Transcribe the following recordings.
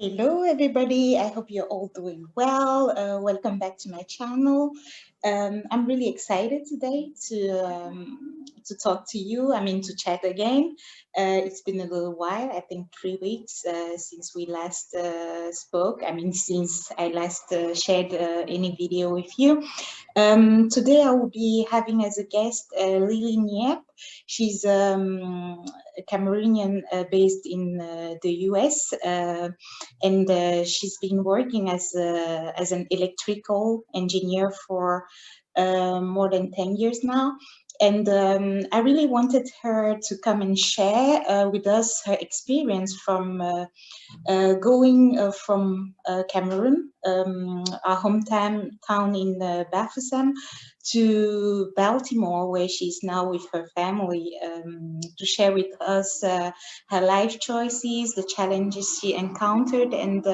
Hello, everybody. I hope you're all doing well. Welcome back to my channel. I'm really excited today to talk to you. I mean, to chat again. It's been a little while. I think 3 weeks since we last spoke. I mean, since I last shared any video with you. Today I will be having as a guest Lily Niap. She's a Cameroonian based in the US, and she's been working as an electrical engineer for more than 10 years now. And I really wanted her to come and share with us her experience from going from Cameroon, our hometown town in Bafoussam, to Baltimore, where she's now with her family, to share with us her life choices, the challenges she encountered, and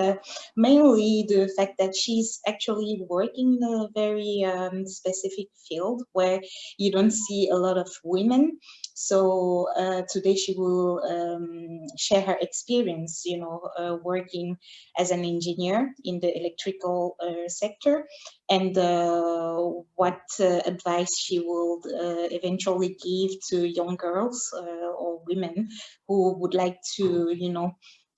mainly the fact that she's actually working in a very specific field where you don't see a lot of women. So today she will share her experience, working as an engineer in the electrical sector, and what advice she will eventually give to young girls or women who would like to,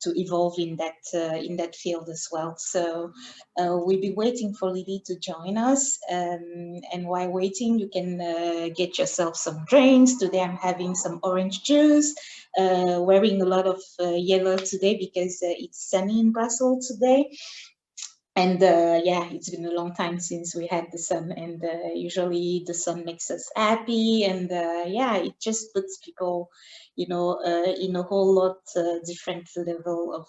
to evolve in that field as well. So we'll be waiting for Lily to join us, and while waiting, you can get yourself some drinks. Today I'm having some orange juice, wearing a lot of yellow today because it's sunny in Brussels today. And yeah, it's been a long time since we had the sun, and usually the sun makes us happy, and yeah, it just puts people, in a whole lot different level of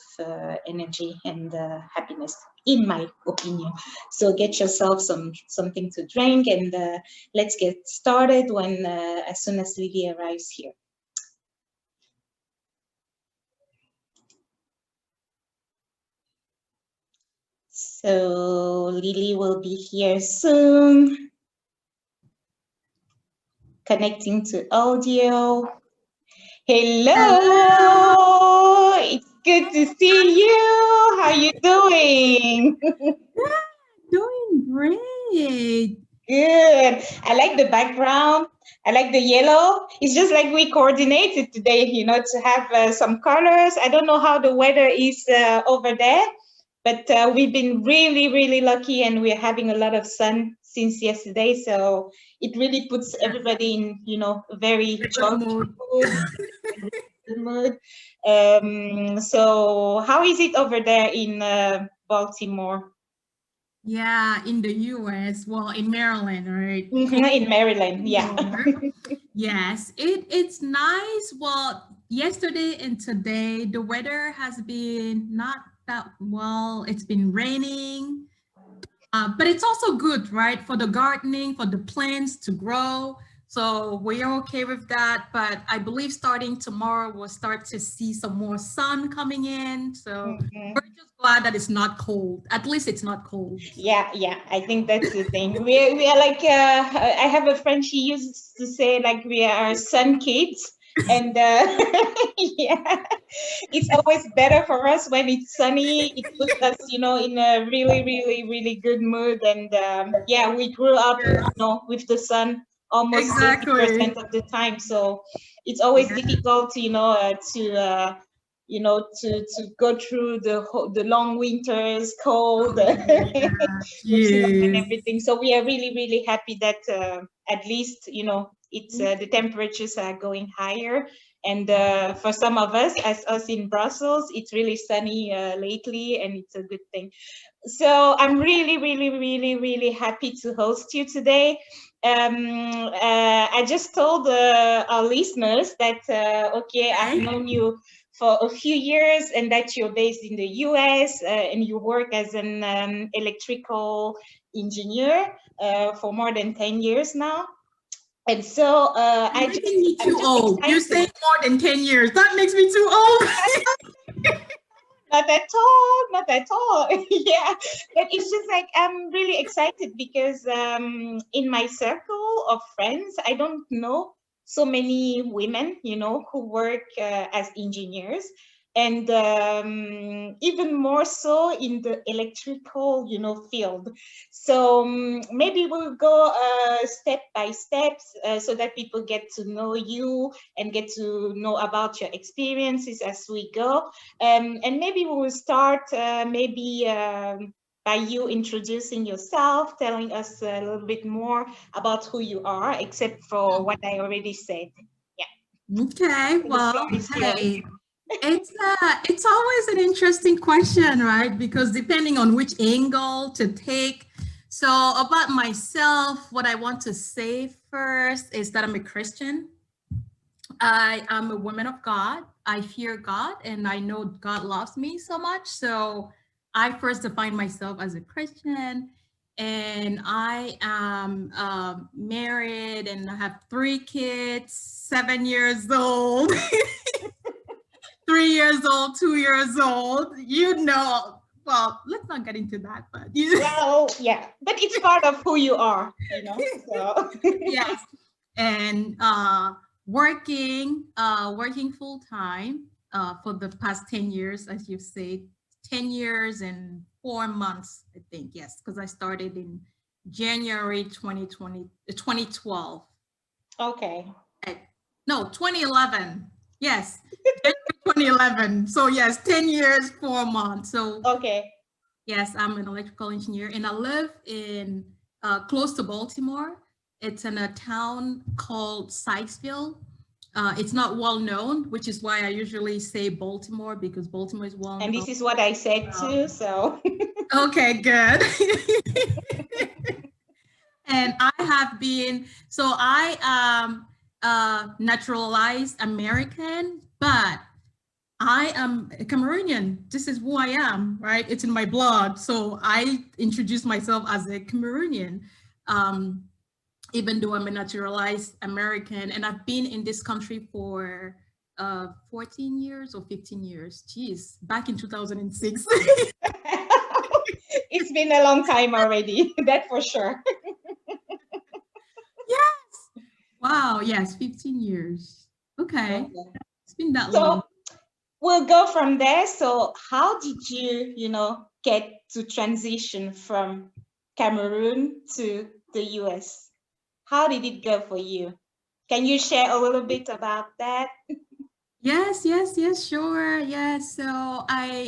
energy and happiness, in my opinion. So get yourself something to drink, and let's get started when as soon as Lily arrives here. So Lily will be here soon. Connecting to audio. Hello, it's good to see you. How you doing? Doing great. Good. I like the background. I like the yellow. It's just like we coordinated today, to have some colors. I don't know how the weather is over there, but we've been really, really lucky, and we're having a lot of sun since yesterday. So it really puts everybody in, a very Good joyful mood. mood. Good mood. So how is it over there in Baltimore? Yeah, in the US, well, in Maryland, right? In Maryland, yeah. Yes, it's nice. Well, yesterday and today, the weather has been not that well. It's been raining, but it's also good, right? For the gardening, for the plants to grow. So we're okay with that. But I believe starting tomorrow, we'll start to see some more sun coming in. So we're just glad that it's not cold. At least it's not cold. Yeah, I think that's the thing. We are like I have a friend. She used to say like we are sun kids, and yeah, it's always better for us when it's sunny. It puts us, in a really, really, really good mood. And yeah, we grew up, with the sun almost Exactly. 80% of the time. So it's always Yeah. difficult, to go through the long winters, cold, Oh, yeah. with snow and Yes. everything. So we are really, really happy that at least, it's the temperatures are going higher. And for some of us, as us in Brussels, it's really sunny lately, and it's a good thing. So I'm really, really, really, really happy to host you today. I just told our listeners that, okay, I've Okay. known you for a few years, and that you're based in the US, and you work as an electrical engineer for more than 10 years now. And so You're making me I'm too just old. You're saying excited. more than 10 years. That makes me too old. Not at all, not at all. Yeah, but it's just like I'm really excited because in my circle of friends, I don't know so many women, who work as engineers. and even more so in the electrical, field. So maybe we'll go step by step so that people get to know you and get to know about your experiences as we go. And maybe we will start by you introducing yourself, telling us a little bit more about who you are, except for what I already said. Yeah. Okay, The well, floor is yours. hey, it's always an interesting question, right? Because depending on which angle to take. So about myself, what I want to say first is that I'm a Christian. I am a woman of God. I fear God and I know God loves me so much. So I first define myself as a Christian, and I am married and I have 3 kids, 7 years old, 3 years old, 2 years old. Well, let's not get into that, but Well, yeah, but it's part of who you are, So yes. And working full time for the past 10 years, as you say, 10 years and 4 months, I think. Yes, because I started in January 2020, 2012. Okay. No, 2011. Yes, 2011. So yes, 10 years, 4 months. So Okay. yes, I'm an electrical engineer and I live in close to Baltimore. It's in a town called Sykesville. It's not well known, which is why I usually say Baltimore, because Baltimore is well And known. this is what I said too, so. Okay, good. And I have been, so I am naturalized American, but I am a Cameroonian. This is who I am, right? It's in my blood. So I introduce myself as a Cameroonian, even though I'm a naturalized American. And I've been in this country for 14 years or 15 years. Geez, back in 2006. It's been a long time already, that for sure. Yes. Wow. Yes, 15 years. Okay. It's been that long. We'll go from there. So how did you, get to transition from Cameroon to the US? How did it go for you? Can you share a little bit about that? Yes, sure. Yes. So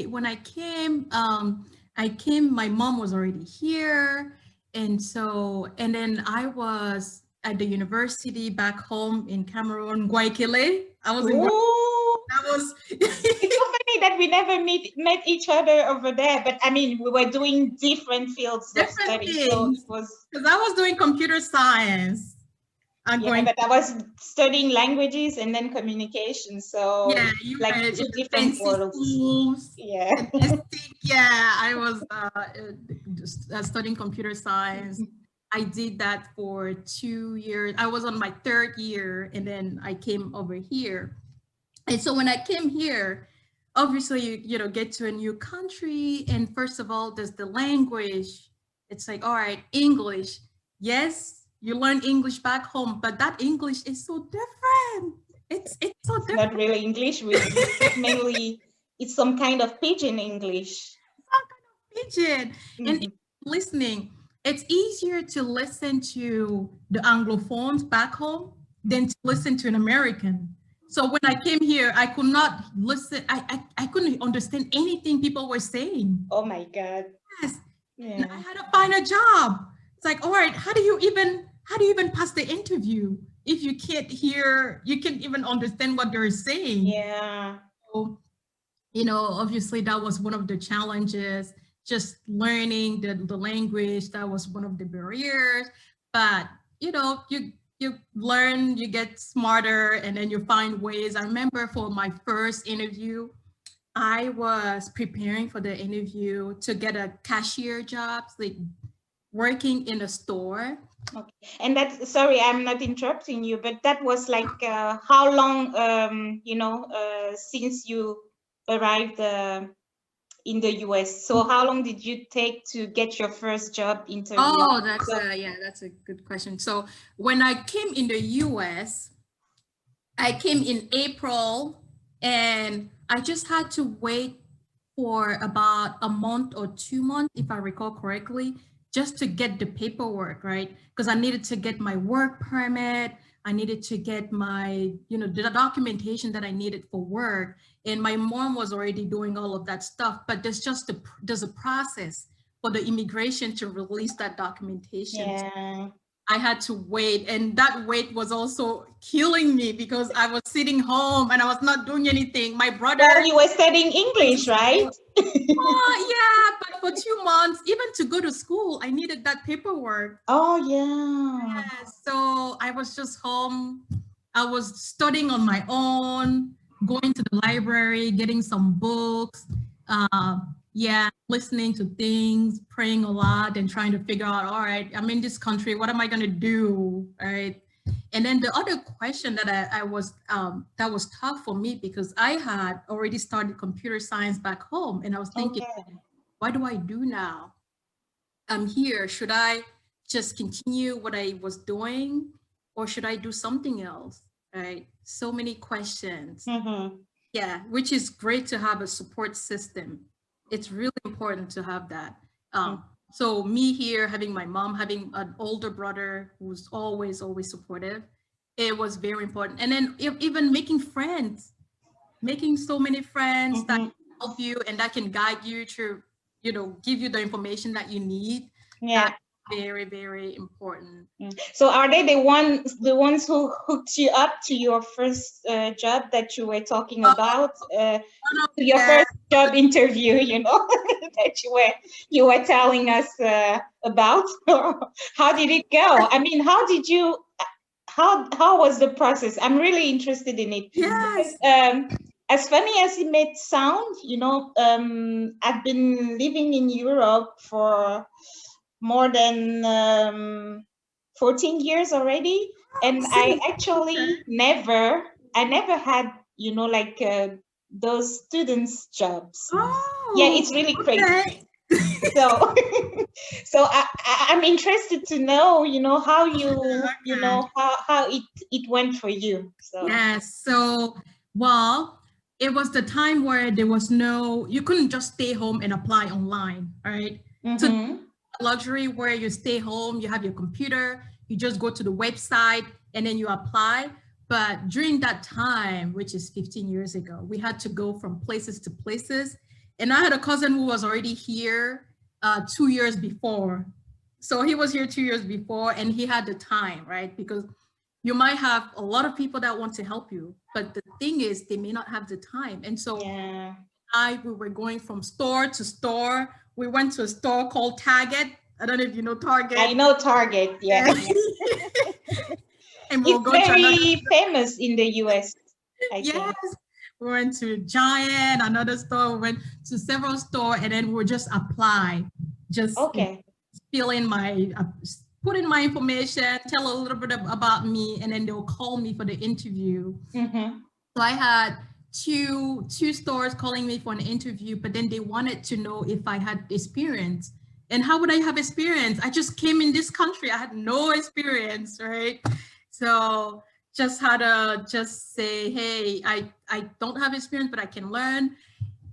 when I came, my mom was already here. And then I was at the university back home in Cameroon, Guayaquil. I was in, that was. It's so funny that we never met each other over there, but I mean, we were doing different fields of study. So it was. Because I was doing computer science. But I was studying languages and then communication. So yeah, you like were two different worlds. Schools. Yeah. Yeah, I was studying computer science. I did that for 2 years. I was on my 3rd year and then I came over here. And so when I came here, obviously you get to a new country, and first of all, there's the language. It's like, all right, English. Yes, you learn English back home, but that English is so different. It's so different. Not really English. We mainly, it's some kind of pidgin English. Some kind of pidgin. And listening, it's easier to listen to the Anglophones back home than to listen to an American. So when I came here, I could not listen. I couldn't understand anything people were saying. Oh my God. Yes. Yeah. I had to find a job. It's like, all right, how do you even pass the interview if you can't even understand what they're saying? Yeah. So, obviously that was one of the challenges, just learning the language. That was one of the barriers. But, you learn, you get smarter, and then you find ways. I remember for my first interview, I was preparing for the interview to get a cashier job, like working in a store. Okay. And that's, sorry, I'm not interrupting you, but that was like how long, since you arrived in the US? So how long did you take to get your first job interview? Oh, that's a good question. So when I came in the US, I came in April, and I just had to wait for about a month or 2 months, if I recall correctly, just to get the paperwork, right? Because I needed to get my work permit. I needed to get my, the documentation that I needed for work. And my mom was already doing all of that stuff, but there's a process for the immigration to release that documentation. Yeah. I had to wait, and that wait was also killing me because I was sitting home and I was not doing anything. My brother. Well, you were studying English, right? Yeah, but for 2 months, even to go to school, I needed that paperwork. Oh, yeah. So I was just home. I was studying on my own, going to the library, getting some books. Listening to things, praying a lot, and trying to figure out, all right, I'm in this country, what am I gonna do? All right. And then the other question that I was that was tough for me, because I had already started computer science back home, and I was thinking, what do I do now? I'm here. Should I just continue what I was doing, or should I do something else? Right. So many questions. Yeah, which is great to have a support system. It's really important to have that. So me here, having my mom, having an older brother who's always supportive, it was very important. And then even making friends, making so many friends that can help you and that can guide you to, give you the information that you need. Yeah. That's very, very important. So are they the ones who hooked you up to your first job that you were talking about? Your first job interview, that you were telling us about? How did it go? I mean, how was the process? I'm really interested in it. Yes. Because, as funny as it may sound, I've been living in Europe for more than 14 years already, and I actually never had those students jobs. Yeah, it's really crazy. So so I'm interested to know how how it went for you. So yes, so well, it was the time where there was you couldn't just stay home and apply online, right? So luxury where you stay home, you have your computer, you just go to the website and then you apply. But during that time, which is 15 years ago, we had to go from places to places. And I had a cousin who was already here 2 years before. So he was here 2 years before, and he had the time, right? Because you might have a lot of people that want to help you, but the thing is they may not have the time. And so we were going from store to store. We went to a store called Target. I don't know if you know Target. I know Target, yeah. And it's very famous in the US. Yes. We went to Giant, another store. We went to several stores, and then we'll just apply. Just fill in put in my information, tell a little bit about me, and then they'll call me for the interview. So I had two stores calling me for an interview, but then they wanted to know if I had experience. And how would I have experience? I just came in this country. I had no experience, right? So just had to just say, hey, I don't have experience, but I can learn.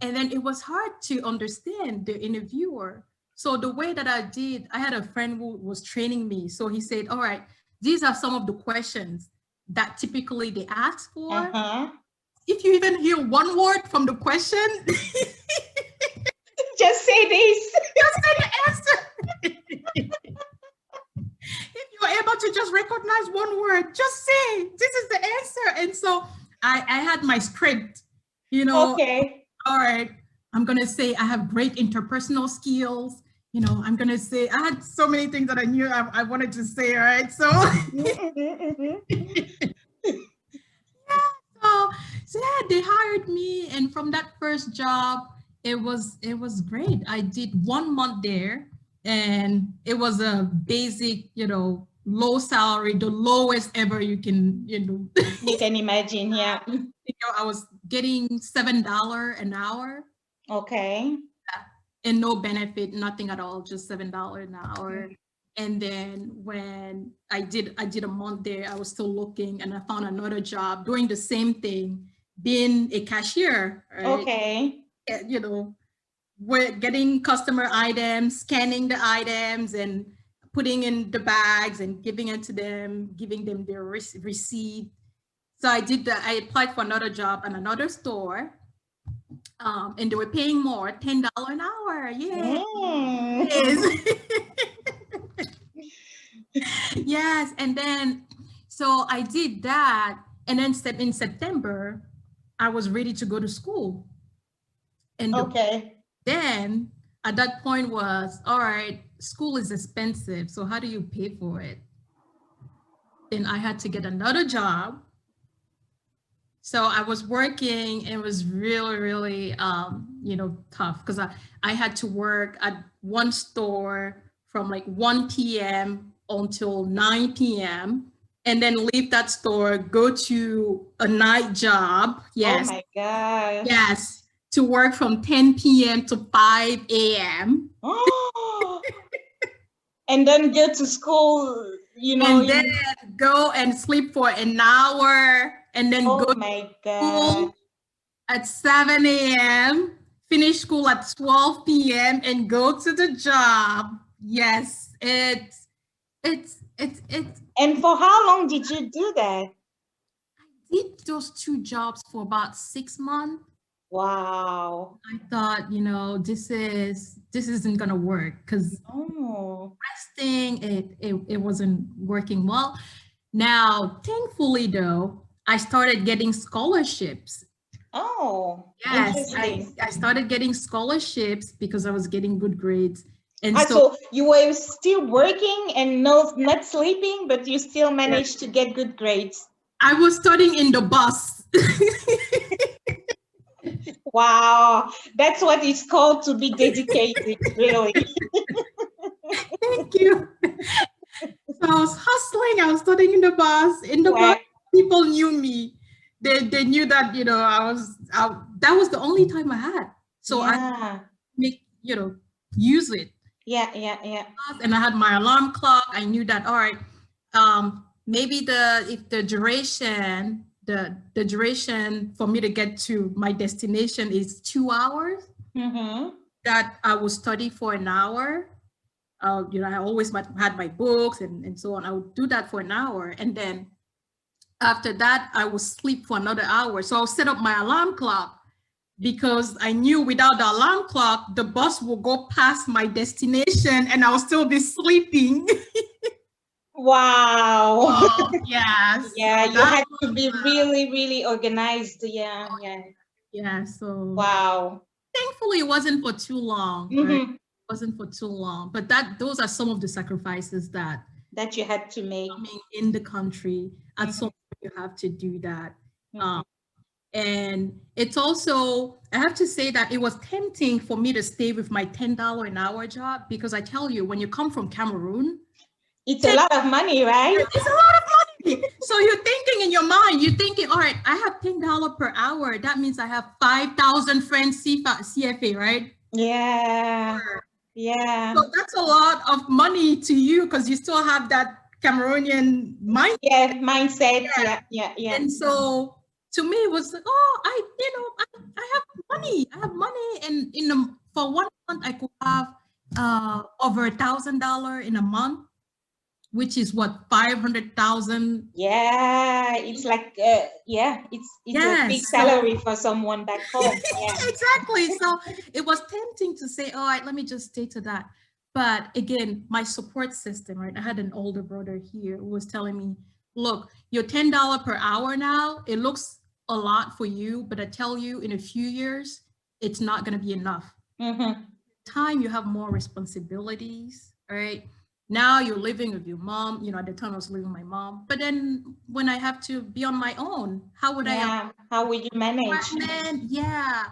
And then it was hard to understand the interviewer. So the way that I did, I had a friend who was training me. So he said, all right, these are some of the questions that typically they ask for. If you even hear one word from the question, just say this. Just say the answer. If you're able to just recognize one word, just say, this is the answer. And so I had my script, Okay. All right, I'm going to say I have great interpersonal skills. I'm going to say, I had so many things that I knew I wanted to say, right? So, so yeah, they hired me. And from that first job, it was great. I did 1 month there, and it was a basic, low salary, the lowest ever you can, You can imagine, yeah. I was getting $7 an hour. Okay. And no benefit, nothing at all, just $7 an hour. And then when I did a month there, I was still looking, and I found another job doing the same thing, being a cashier, right? Okay. You know, we're getting customer items, scanning the items and putting in the bags and giving it to them, giving them their receipt. So I did that. I applied for another job in another store, and they were paying more, $10 an hour. Yeah. Mm. Yes. And then, so I did that. And then in September, I was ready to go to school. And Okay. then at that point was, all right, school is expensive. So how do you pay for it? Then I had to get another job. So I was working, and it was really, really, tough because I had to work at one store from like 1 p.m. until 9 p.m. and then leave that store, go to a night job. Oh Yes. my gosh. Yes. To work from 10 p.m. to 5 a.m. And then go to school, And then go and sleep for an hour and then go oh my God. at 7 a.m., finish school at 12 p.m. and go to the job. Yes, it's. And for how long did you do that? I did those two jobs for about 6 months. Wow. I thought, this isn't gonna work because resting it wasn't working well. Now, thankfully though, I started getting scholarships. Oh, Yes, interesting. I started getting scholarships because I was getting good grades. And so you were still working and not sleeping, but you still managed to get good grades. I was studying in the bus. Wow, that's what it's called to be dedicated, really. Thank you. So I was hustling, I was studying in the bus. In the bus, people knew me. They knew that, that was the only time I had. So I use it. Yeah. And I had my alarm clock. I knew that, all right, maybe the duration for me to get to my destination is 2 hours, that I will study for an hour. I always had my books and so on. I would do that for an hour. And then after that, I would sleep for another hour. So I'll set up my alarm clock because I knew without the alarm clock, the bus will go past my destination and I'll still be sleeping. Wow. Oh, yes. Yeah, you had to be really, really organized. Yeah. Yeah. So wow. Thankfully, it wasn't for too long. Right? It wasn't for too long. But those are some of the sacrifices that you had to make. In the country, at some point you have to do that. And it's also, I have to say that it was tempting for me to stay with my $10 an hour job because I tell you, when you come from Cameroon, it's a lot of money, right? It's a lot of money. So you're thinking in your mind, you're thinking, all right, I have $10 per hour. That means I have 5,000 francs CFA, right? Yeah. Yeah. So that's a lot of money to you because you still have that Cameroonian mindset. Yeah, mindset. Yeah. And so to me, it was like, oh, I have money. I have money, and for 1 month I could have over $1,000 in a month, which is what, 500,000. Yeah, it's like it's a big salary for someone back home. Yeah. Exactly. So it was tempting to say, all right, let me just stay to that. But again, my support system, right? I had an older brother here who was telling me, look, you're $10 per hour now. It looks a lot for you, but I tell you, in a few years, it's not going to be enough. Time you have more responsibilities, right? Now you're living with your mom. At the time I was living with my mom. But then when I have to be on my own, how would how would you manage? Yeah.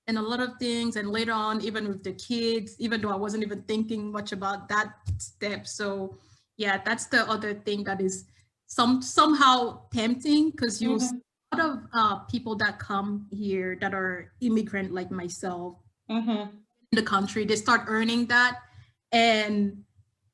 And a lot of things. And later on, even with the kids, even though I wasn't even thinking much about that step. So yeah, that's the other thing that is somehow tempting, because you see a lot of people that come here that are immigrant like myself in the country, they start earning that, and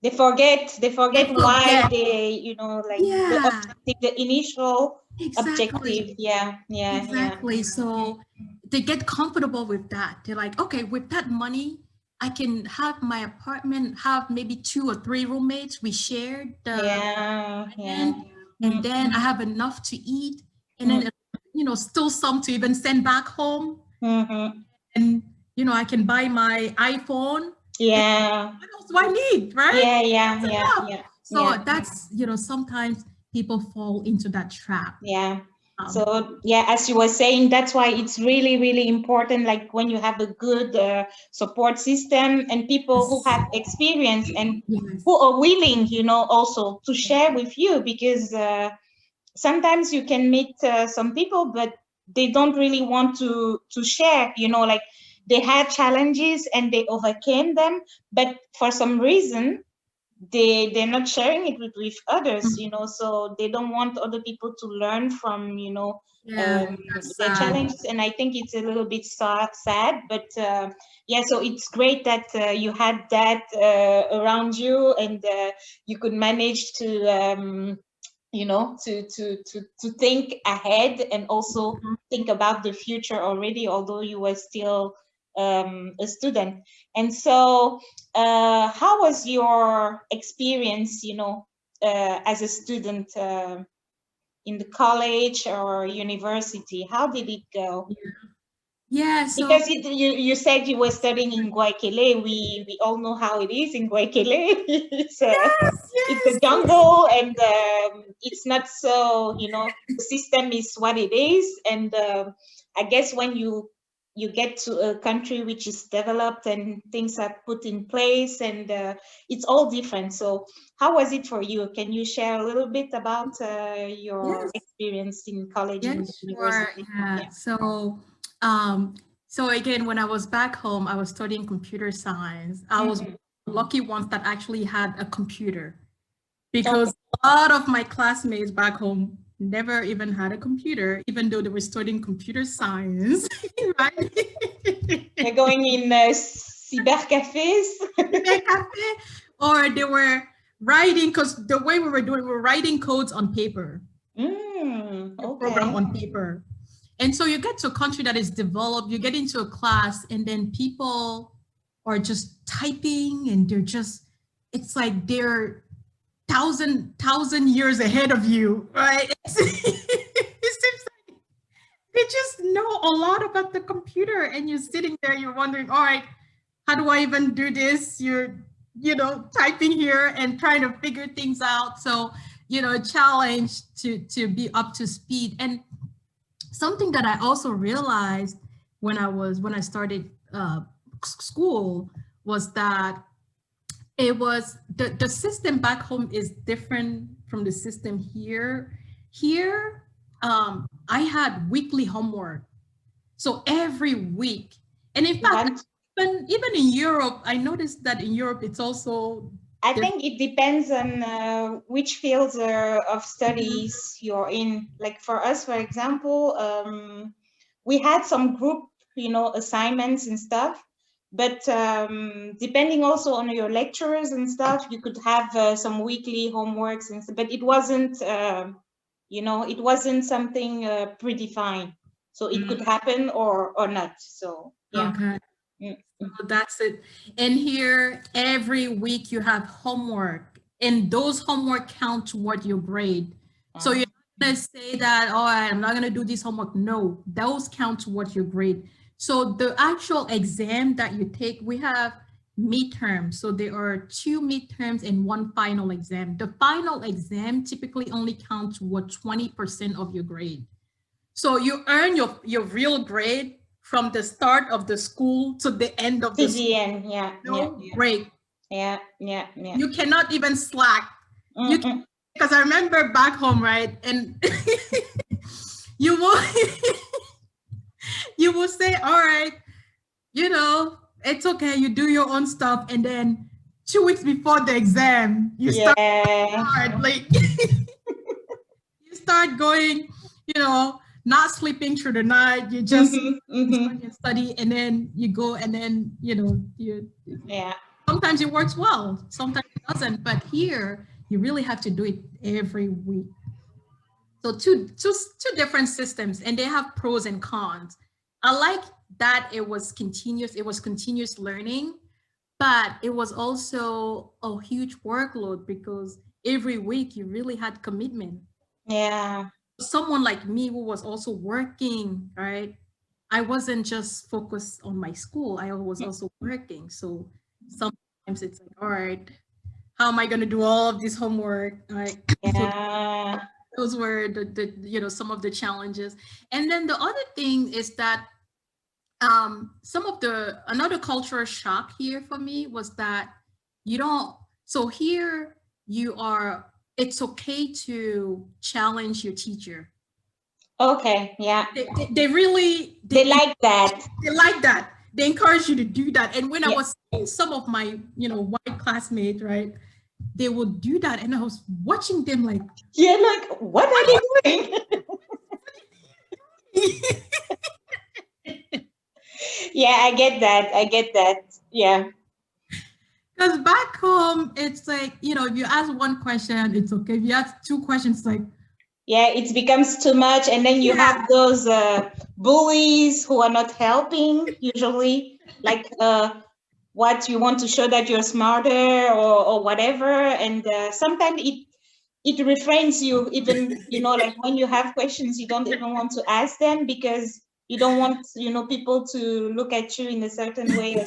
They forget why forget. they, you know, like the Yeah, objective, the initial exactly. objective. Yeah, yeah, yeah. Exactly. So they get comfortable with that. They're like, okay, with that money, I can have my apartment, have maybe 2 or 3 roommates. We share the Yeah, yeah. rent, and then I have enough to eat, and Mm, then, still some to even send back home. mm-hmm. And, I can buy my iPhone. And Yeah, what else do I need, right? yeah, yeah, That's yeah, enough. yeah, So yeah. that's, sometimes people fall into that trap. Yeah. Um, So yeah, as you were saying, that's why it's really, really important. Like when you have a good support system and people who yes, have experience and yes. who are willing, you know, also to share with you, because sometimes you can meet some people, but they don't really want to share. You know, like they had challenges and they overcame them, but for some reason they're not sharing it with others, you know, so they don't want other people to learn from, you know, Yeah, that's their sad. challenges. And I think it's a little bit sad, but yeah, so it's great that you had that around you, and you could manage to you know, to think ahead and also Mhm. think about the future already, although you were still a student. And so how was your experience, you know, as a student in the college or university? How did it go? Yeah, so Because you said you were studying in Guayaquil. We all know how it is in Guayaquil. yes, It's a yes. jungle, and it's not so, you know, the system is what it is. And I guess when you get to a country which is developed and things are put in place, and it's all different. So how was it for you? Can you share a little bit about your Yes, experience in college and yes, sure. university? Yeah. Yeah. Um, so again, when I was back home, I was studying computer science. I was Mhm. lucky ones that actually had a computer, because Okay. a lot of my classmates back home never even had a computer, even though they were studying computer science, right? They're going in cyber cafes. Cyber cafe, or they were writing, because the way we were writing codes on paper, the program Okay. on paper. And so you get to a country that is developed, you get into a class, and then people are just typing, and they're just, it's like they're thousand years ahead of you, right? It seems like they just know a lot about the computer, and you're sitting there, you're wondering, all right, how do I even do this? You're, typing here and trying to figure things out. So, a challenge to be up to speed. And something that I also realized when I started school was that it was the system back home is different from the system here. Here, I had weekly homework, so every week. And in You fact, had even in Europe, I noticed that in Europe it's also I different. think it depends on which fields of studies you're in. Like for us, for example, we had some group, you know, assignments and stuff. But depending also on your lecturers and stuff, you could have some weekly homeworks and stuff. But it wasn't, you know, it wasn't something predefined. So it could happen or not. So yeah. Okay. Mm. So that's it. And here, every week you have homework, and those homework count toward your grade. So Uh, you're not gonna say that, oh, I'm not gonna do this homework. No, those count toward your grade. So the actual exam that you take, we have midterms. So there are 2 midterms and 1 final exam. The final exam typically only counts toward 20% of your grade. So you earn your real grade from the start of the school to the end of the school. TGN, yeah, yeah, No yeah, break. yeah, yeah, yeah. You cannot even slack. You can, Mm-mm. because I remember back home, right? And you will you will say, all right, it's okay, you do your own stuff, and then 2 weeks before the exam, you start Yeah. hard, like you start going, not sleeping through the night. You just Mm-hmm, mm-hmm. study and study, and then you go, and then you Yeah. sometimes it works well, sometimes it doesn't. But here, you really have to do it every week. So two different systems, and they have pros and cons. I like that it was continuous learning, but it was also a huge workload because every week you really had commitment. Yeah. Someone like me who was also working, right? I wasn't just focused on my school, I was also working. So sometimes it's like, all right, how am I going to do all of this homework? Right? So Yeah. those were the some of the challenges. And then the other thing is that another cultural shock here for me was that you don't so here you are it's okay to challenge your teacher. Okay. Yeah. They really They like that. they like that. They encourage you to do that. And when I Yeah. was seeing some of my white classmates, right, they would do that, and I was watching them like, Yeah, like, what are they doing? Yeah, I get that. I get that. Yeah. because back home it's like, if you ask one question, it's okay. If you ask two questions, like, Yeah, it becomes too much. And then you have those bullies who are not helping, usually, like what you want to show that you're smarter or whatever. And sometimes it refrains you, even, like when you have questions, you don't even want to ask them because you don't want, people to look at you in a certain way.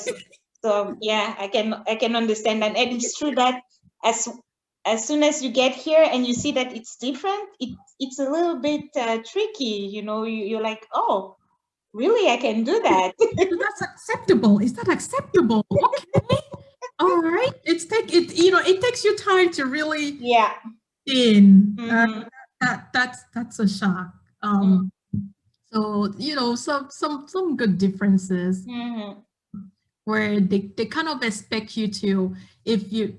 So yeah, I can understand that. And it's true that as soon as you get here and you see that it's different, it's a little bit tricky, you're like, oh, really, I can do that. that's acceptable. Is that acceptable? Okay. All right. It takes you time to really Yeah. in. Mm-hmm. That's a shock. So some good differences Mm-hmm. where they kind of expect you to, if you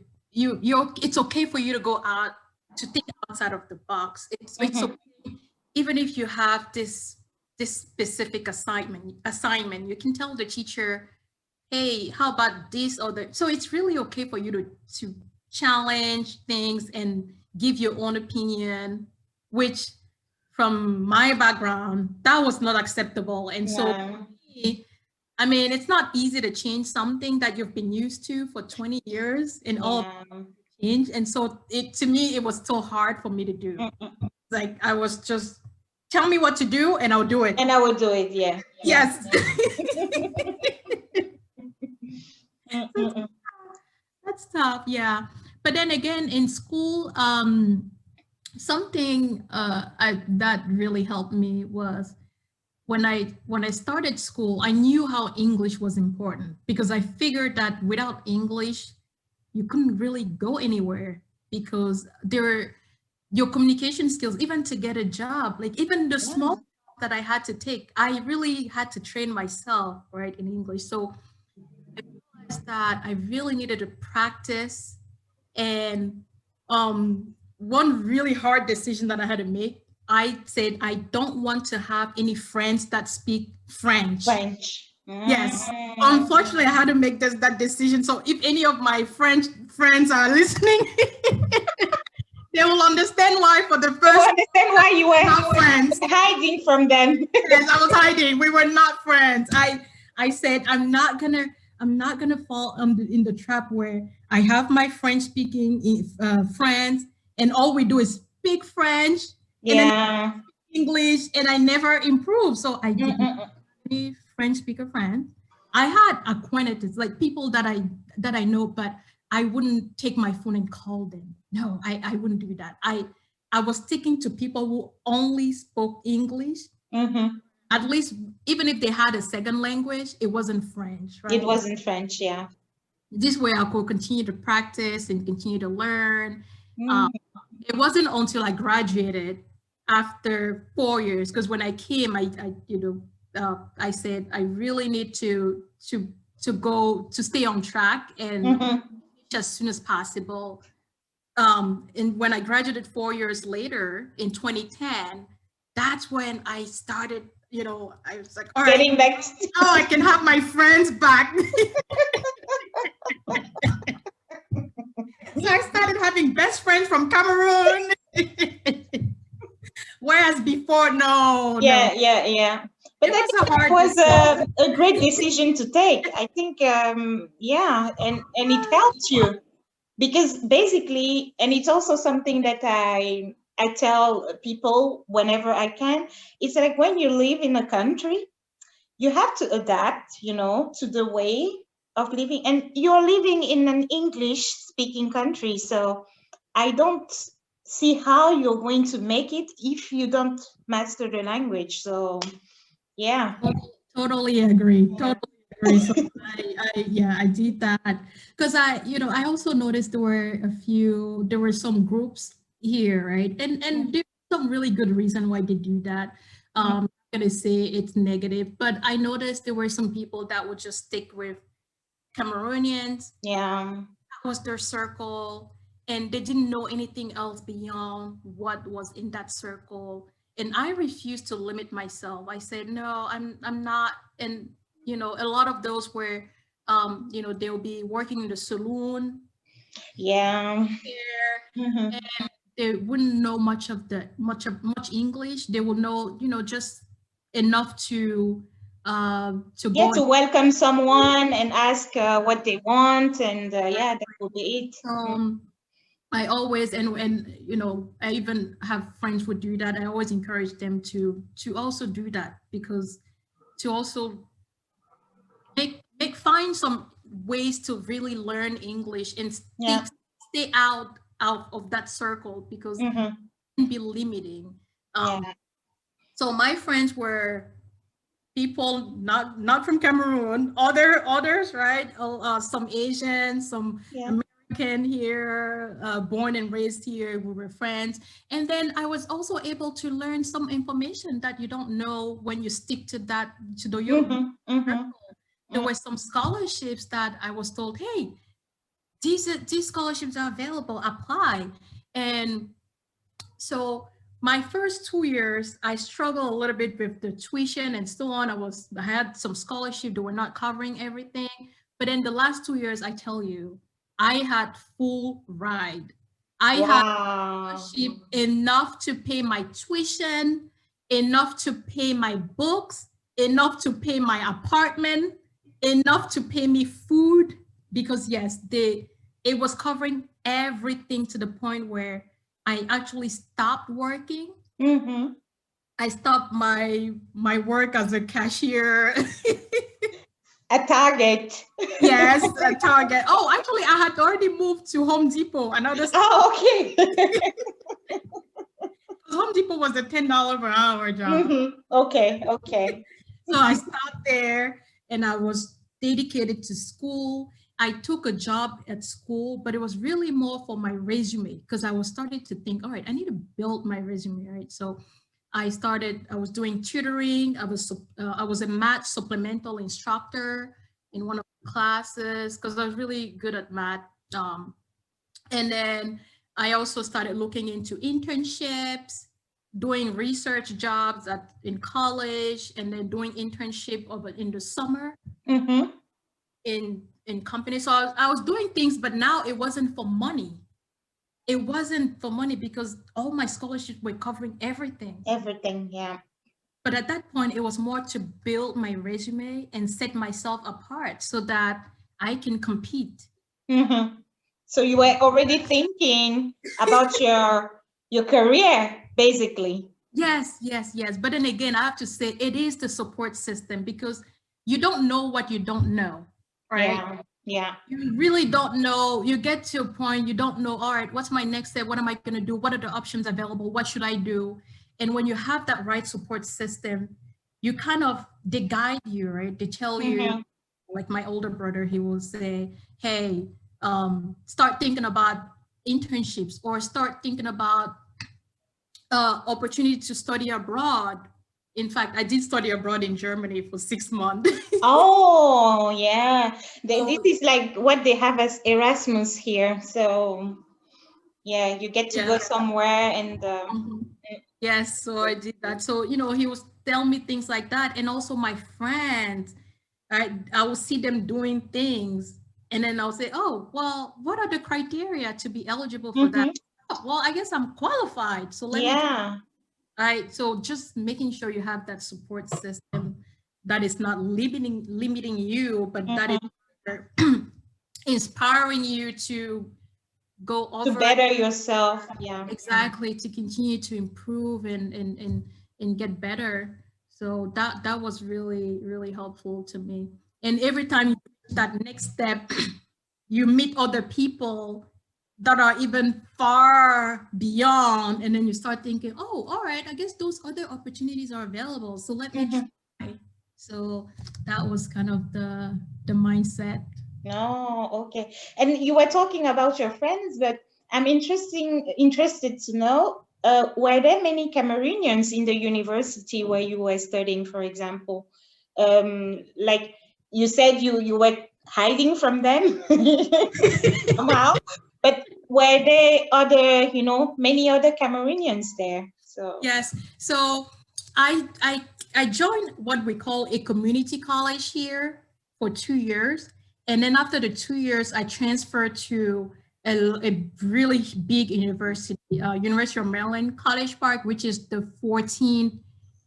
it's okay for you to go out to think outside of the box. It's okay, even if you have this specific assignment, you can tell the teacher, hey, how about this or that? So it's really okay for you to challenge things and give your own opinion, which from my background, that was not acceptable. And so, I mean, it's not easy to change something that you've been used to for 20 years and all change. And so to me, it was so hard for me to do. Like I was just, tell me what to do and I'll do it. And I will do it, yeah. Yes. That's tough, yeah. But then again, in school, something that really helped me was when I started school, I knew how English was important because I figured that without English, you couldn't really go anywhere because your communication skills, even to get a job, like even the small that I had to take, I really had to train myself, right, in English. So I realized that I really needed to practice. And one really hard decision that I had to make, I said, I don't want to have any friends that speak French. Yes. Unfortunately, I had to make that decision. So if any of my French friends are listening, they will understand why for the first understand why you were not friends. Hiding from them. Yes, I was hiding. We were not friends. I said, I'm not gonna fall in the trap where I have my French speaking friends and all we do is speak French and then English and I never improve. So I didn't have any French speaker friends. I had acquaintances, like people that I know, but I wouldn't take my phone and call them. No, I wouldn't do that. I was sticking to people who only spoke English. At least, even if they had a second language, it wasn't French, right? It wasn't French, yeah. This way I could continue to practice and continue to learn. It wasn't until I graduated after 4 years, because when I came, I said, I really need to stay on track and as soon as possible. And when I graduated 4 years later in 2010, that's when I started, I was like, all right, getting back. I can have my friends back. I started having best friends from Cameroon. Whereas before, no. Yeah. But It I was think a that hard was decision. a great decision to take. I think, yeah, and it helped you because basically, and it's also something that I tell people whenever I can. It's like when you live in a country, you have to adapt, to the way of living, and you're living in an English speaking country, so I don't see how you're going to make it if you don't master the language. So yeah. Totally agree. Totally agree. So I did that because I also noticed there were some groups here, right? And there's some really good reason why they do that. I'm gonna say it's negative, but I noticed there were some people that would just stick with Cameroonians. Yeah. That was their circle, and they didn't know anything else beyond what was in that circle. And I refused to limit myself. I said, no, I'm not. And a lot of those were they'll be working in the saloon Yeah. there, and they wouldn't know much English. They will know, just enough to Yeah, go to and welcome someone and ask what they want, and yeah, that will be it. I always I even have friends who do that. I always encourage them to also do that, because to also make find some ways to really learn English and Yeah. stay out of that circle, because it can be limiting. Yeah. So my friends were people not from Cameroon, others, right? Some Asians, some Yeah. American here, born and raised here. We were friends, and then I was also able to learn some information that you don't know when you stick to the circle. There were some scholarships that I was told, hey, these scholarships are available, apply. And so my first 2 years, I struggled a little bit with the tuition and so on. I had some scholarship that were not covering everything. But in the last 2 years, I tell you, I had full ride. I had Wow. scholarship enough to pay my tuition, enough to pay my books, enough to pay my apartment, enough to pay me food, because yes, it was covering everything to the point where I actually stopped working. I stopped my work as a cashier. A Target. Yes, a Target. Oh, actually, I had already moved to Home Depot. Another. Oh, okay. Home Depot was a $10 per hour job. Okay. So I stopped there, and I was dedicated to school. I took a job at school, but it was really more for my resume, because I was starting to think, all right, I need to build my resume, right? So I was doing tutoring. I was a math supplemental instructor in one of the classes, because I was really good at math. And then I also started looking into internships, doing research jobs in college, and then doing internship in the summer in companies. So I was doing things, but now it wasn't for money. It wasn't for money because all my scholarships were covering everything. Everything, yeah. But at that point, it was more to build my resume and set myself apart so that I can compete. So you were already thinking about your career, basically. Yes. But then again, I have to say it is the support system, because you don't know what you don't know, right? Yeah. You really don't know. You get to a point, you don't know, all right, what's my next step? What am I going to do? What are the options available? What should I do? And when you have that right support system, you they guide you, right? They tell you, like my older brother, he will say, hey, start thinking about internships, or start thinking about opportunity to study abroad. In fact, I did study abroad in Germany for 6 months. Oh, yeah. This is like what they have as Erasmus here. So, yeah, you get to go somewhere and. Yes, so I did that. So, he was telling me things like that. And also my friends, I will see them doing things. And then I'll say, oh, well, what are the criteria to be eligible for that? Oh, well, I guess I'm qualified. So let me, right? So just making sure you have that support system that is not limiting you, but that is inspiring you to go over. To better yourself. Yeah. Exactly. To continue to improve and get better. So that was really, really helpful to me. And every time you take that next step, you meet other people that are even far beyond, and then you start thinking, oh, all right, I guess those other opportunities are available, so let me try. So that was kind of the mindset. No, okay. And you were talking about your friends, but I'm interested to know, were there many Cameroonians in the university where you were studying, for example? Like you said, you were hiding from them somehow, but were there other, many other Cameroonians there? So Yes. So I joined what we call a community college here for 2 years. And then after the 2 years, I transferred to a really big university, University of Maryland College Park, which is the 14th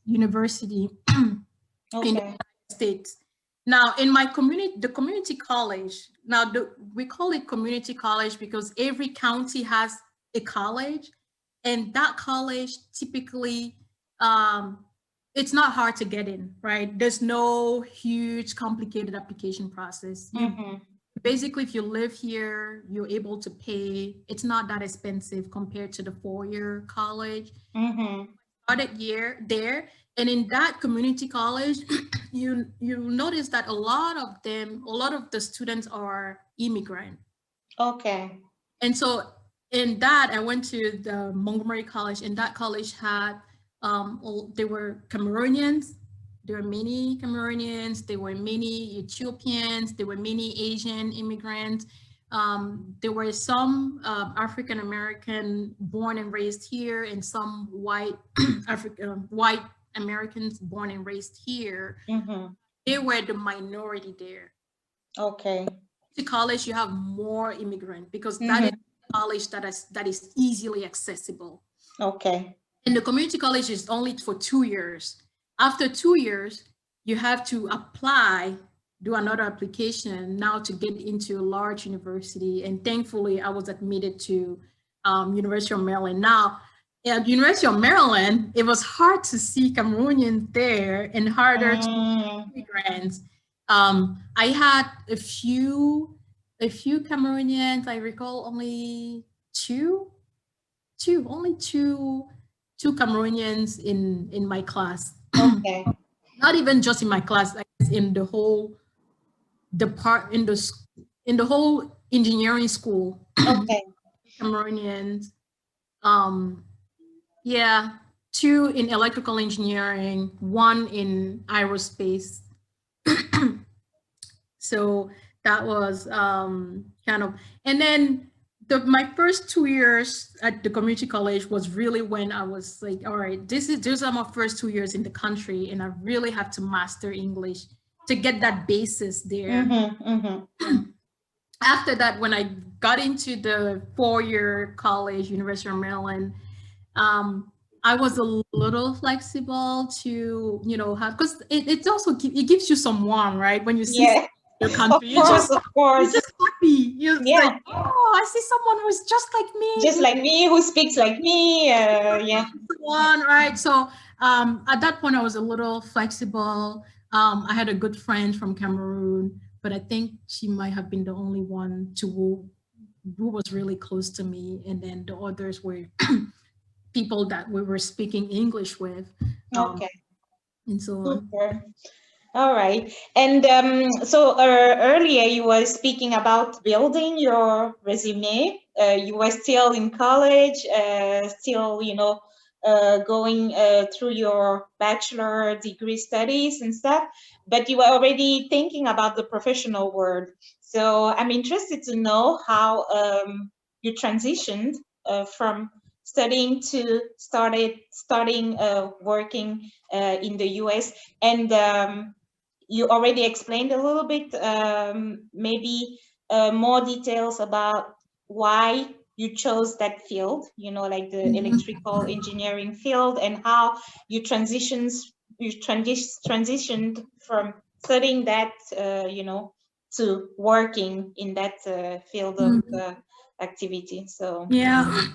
university in the United States. Now, in my community, the community college, now we call it community college because every county has a college, and that college typically, it's not hard to get in, right? There's no huge complicated application process. Basically, if you live here, you're able to pay. It's not that expensive compared to the 4-year college. Started there, and in that community college, you notice that a lot of the students are immigrant. okay. And so in that, I went to the Montgomery College, and that college had, there were Cameroonians, there were many Cameroonians, there were many Ethiopians, there were many Asian immigrants. There were some African American born and raised here, and some white white Americans born and raised here. They were the minority there. Okay. To college, you have more immigrant because that is college that is easily accessible. Okay. And the community college is only for 2 years. After 2 years, you have to apply, do another application now to get into a large university. And thankfully, I was admitted to University of Maryland. Now, at University of Maryland, it was hard to see Cameroonians there and harder to see immigrants. I had a few Cameroonians. I recall only two Cameroonians in my class. Okay. Not even just in my class, like in the whole in the whole engineering school. Okay. Cameroonians. Yeah, 2 in electrical engineering, 1 in aerospace. So that was kind of, and then my first 2 years at the community college was really when I was like, all right, these are my first 2 years in the country, and I really have to master English to get that basis there. After that, when I got into the 4-year college, University of Maryland, I was a little flexible to, have, because it also gives you some warmth, right? When you see your country, you're just happy. You're like, oh, I see someone who's just like me, who speaks like me. Yeah. One, right? So at that point, I was a little flexible. I had a good friend from Cameroon, but I think she might have been the only one who was really close to me, and then the others were people that we were speaking English with. Okay. And so on. Super. All right. And so earlier you were speaking about building your resume. You were still in college, still, going through your bachelor degree studies and stuff, but you were already thinking about the professional world. So I'm interested to know how you transitioned from studying to starting working in the US. And you already explained a little bit, maybe more details about why you chose that field, you know, like the electrical engineering field, and how you transitioned from studying that, you know, to working in that field of activity. So yeah.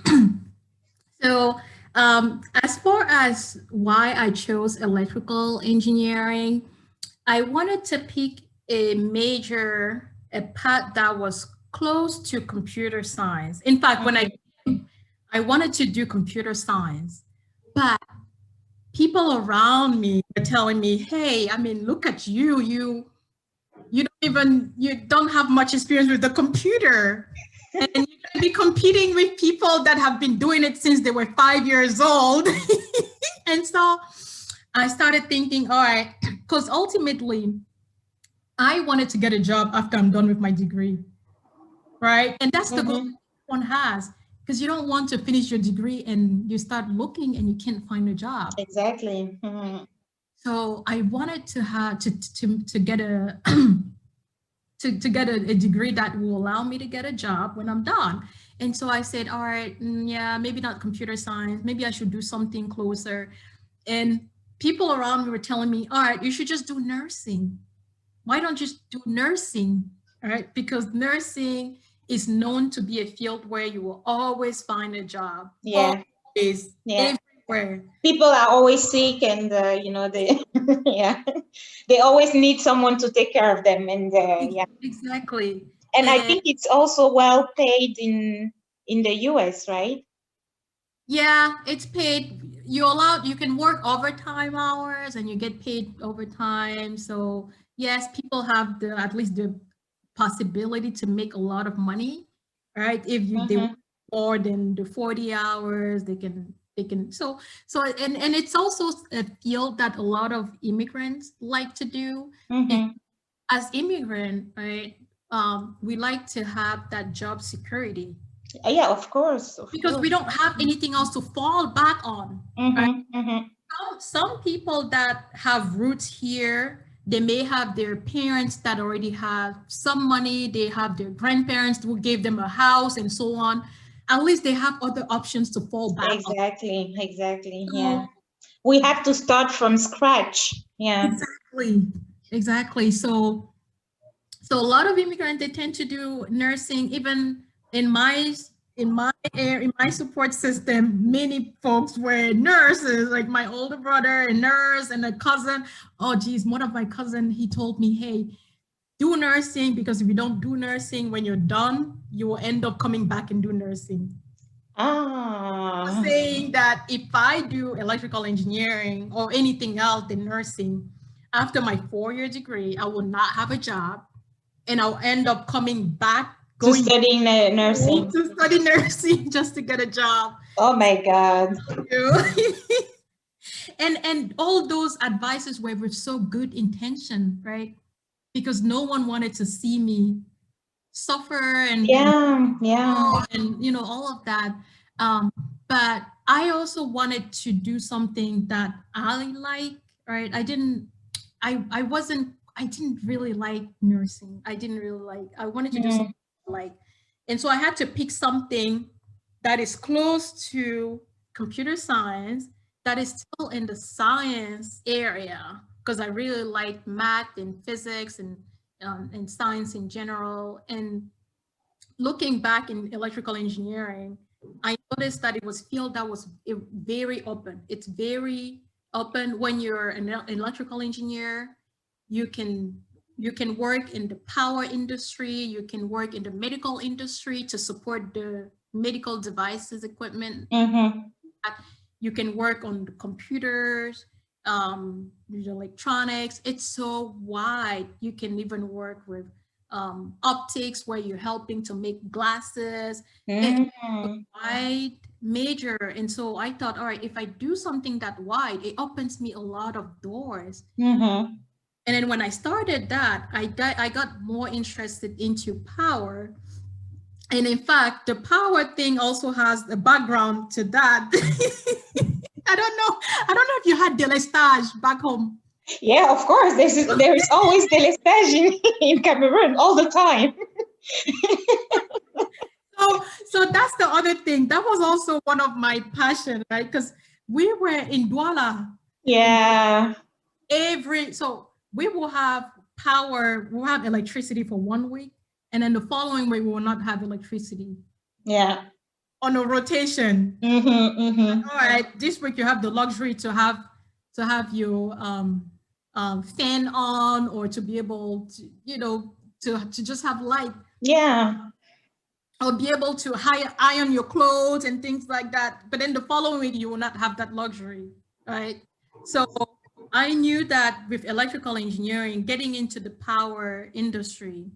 So as far as why I chose electrical engineering, I wanted to pick a path that was close to computer science. In fact, when I wanted to do computer science, but people around me were telling me, "Hey, I mean, look at you. You don't have much experience with the computer, and you're going to be competing with people that have been doing it since they were 5 years old." And so I started thinking, all right, because ultimately I wanted to get a job after I'm done with my degree, right? And that's the goal one has, because you don't want to finish your degree and you start looking and you can't find a job. Exactly. So I wanted to have to get a to get a degree that will allow me to get a job when I'm done. And so I said, all right, yeah, maybe not computer science. Maybe I should do something closer. And people around me were telling me, all right, you should just do nursing. Why don't you just do nursing? All right, because nursing is known to be a field where you will always find a job. Yeah. Always, everywhere. People are always sick, and you know, they yeah, they always need someone to take care of them, and yeah, exactly. And I think it's also well paid in the US, right? Yeah, it's paid. You can work overtime hours and you get paid overtime. So yes, people have at least the possibility to make a lot of money, right? If they work more than the 40 hours, they can and it's also a field that a lot of immigrants like to do. As immigrant, right? We like to have that job security. Yeah, of course. Because we don't have anything else to fall back on. Right? Some people that have roots here, they may have their parents that already have some money, they have their grandparents who gave them a house and so on. At least they have other options to fall back on. Exactly. So, yeah. We have to start from scratch. Yeah. Exactly. So a lot of immigrants, they tend to do nursing. Even in my support system, many folks were nurses. Like my older brother, a nurse, and a cousin. Oh geez, one of my cousin, he told me, hey, do nursing, because if you don't do nursing, when you're done, you will end up coming back and do nursing. Saying that if I do electrical engineering or anything else than nursing, after my 4-year degree, I will not have a job, and I'll end up coming back to studying nursing. To study nursing just to get a job. Oh my God. And all those advices were with so good intention, right? Because no one wanted to see me suffer and and you know, all of that. But I also wanted to do something that I like, right? I didn't really like nursing. I wanted to do something like, and so I had to pick something that is close to computer science, that is still in the science area, because I really like math and physics and science in general. And looking back in electrical engineering, I noticed that it was field that was very open. It's very open. When you're an electrical engineer, you can work in the power industry, you can work in the medical industry to support the medical devices equipment. You can work on the computers, the electronics. It's so wide. You can even work with optics, where you're helping to make glasses. It's a wide major. And so I thought, all right, if I do something that wide, it opens me a lot of doors. And then when I started that, I got more interested into power. And in fact, the power thing also has a background to that. I don't know if you had délestage back home. Yeah, of course. There is always délestage in Cameroon all the time. So that's the other thing. That was also one of my passion, right? Because we were in Douala. Yeah. So we will have power, we'll have electricity for 1 week, and then the following week we will not have electricity. Yeah. On a rotation. All right, this week you have the luxury to have your fan on, or to be able to, to just have light. Yeah. Or be able to iron your clothes and things like that. But then the following week, you will not have that luxury, right? So I knew that with electrical engineering, getting into the power industry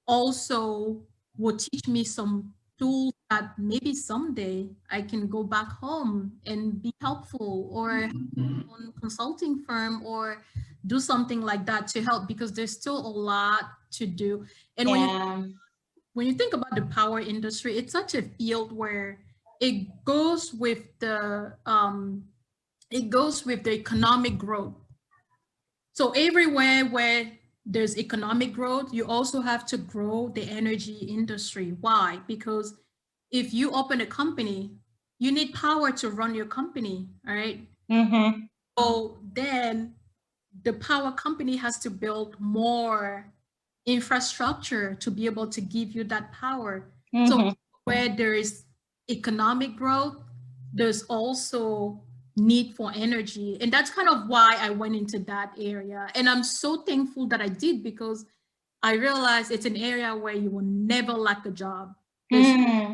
also will teach me some tools that maybe someday I can go back home and be helpful, or on consulting firm, or do something like that to help, because there's still a lot to do. And when you think about the power industry, it's such a field where it goes with the economic growth. So everywhere where there's economic growth, you also have to grow the energy industry. Why? Because if you open a company, you need power to run your company, all right? So then the power company has to build more infrastructure to be able to give you that power. So where there is economic growth, there's also need for energy. And that's kind of why I went into that area. And I'm so thankful that I did, because I realized it's an area where you will never lack a job. There's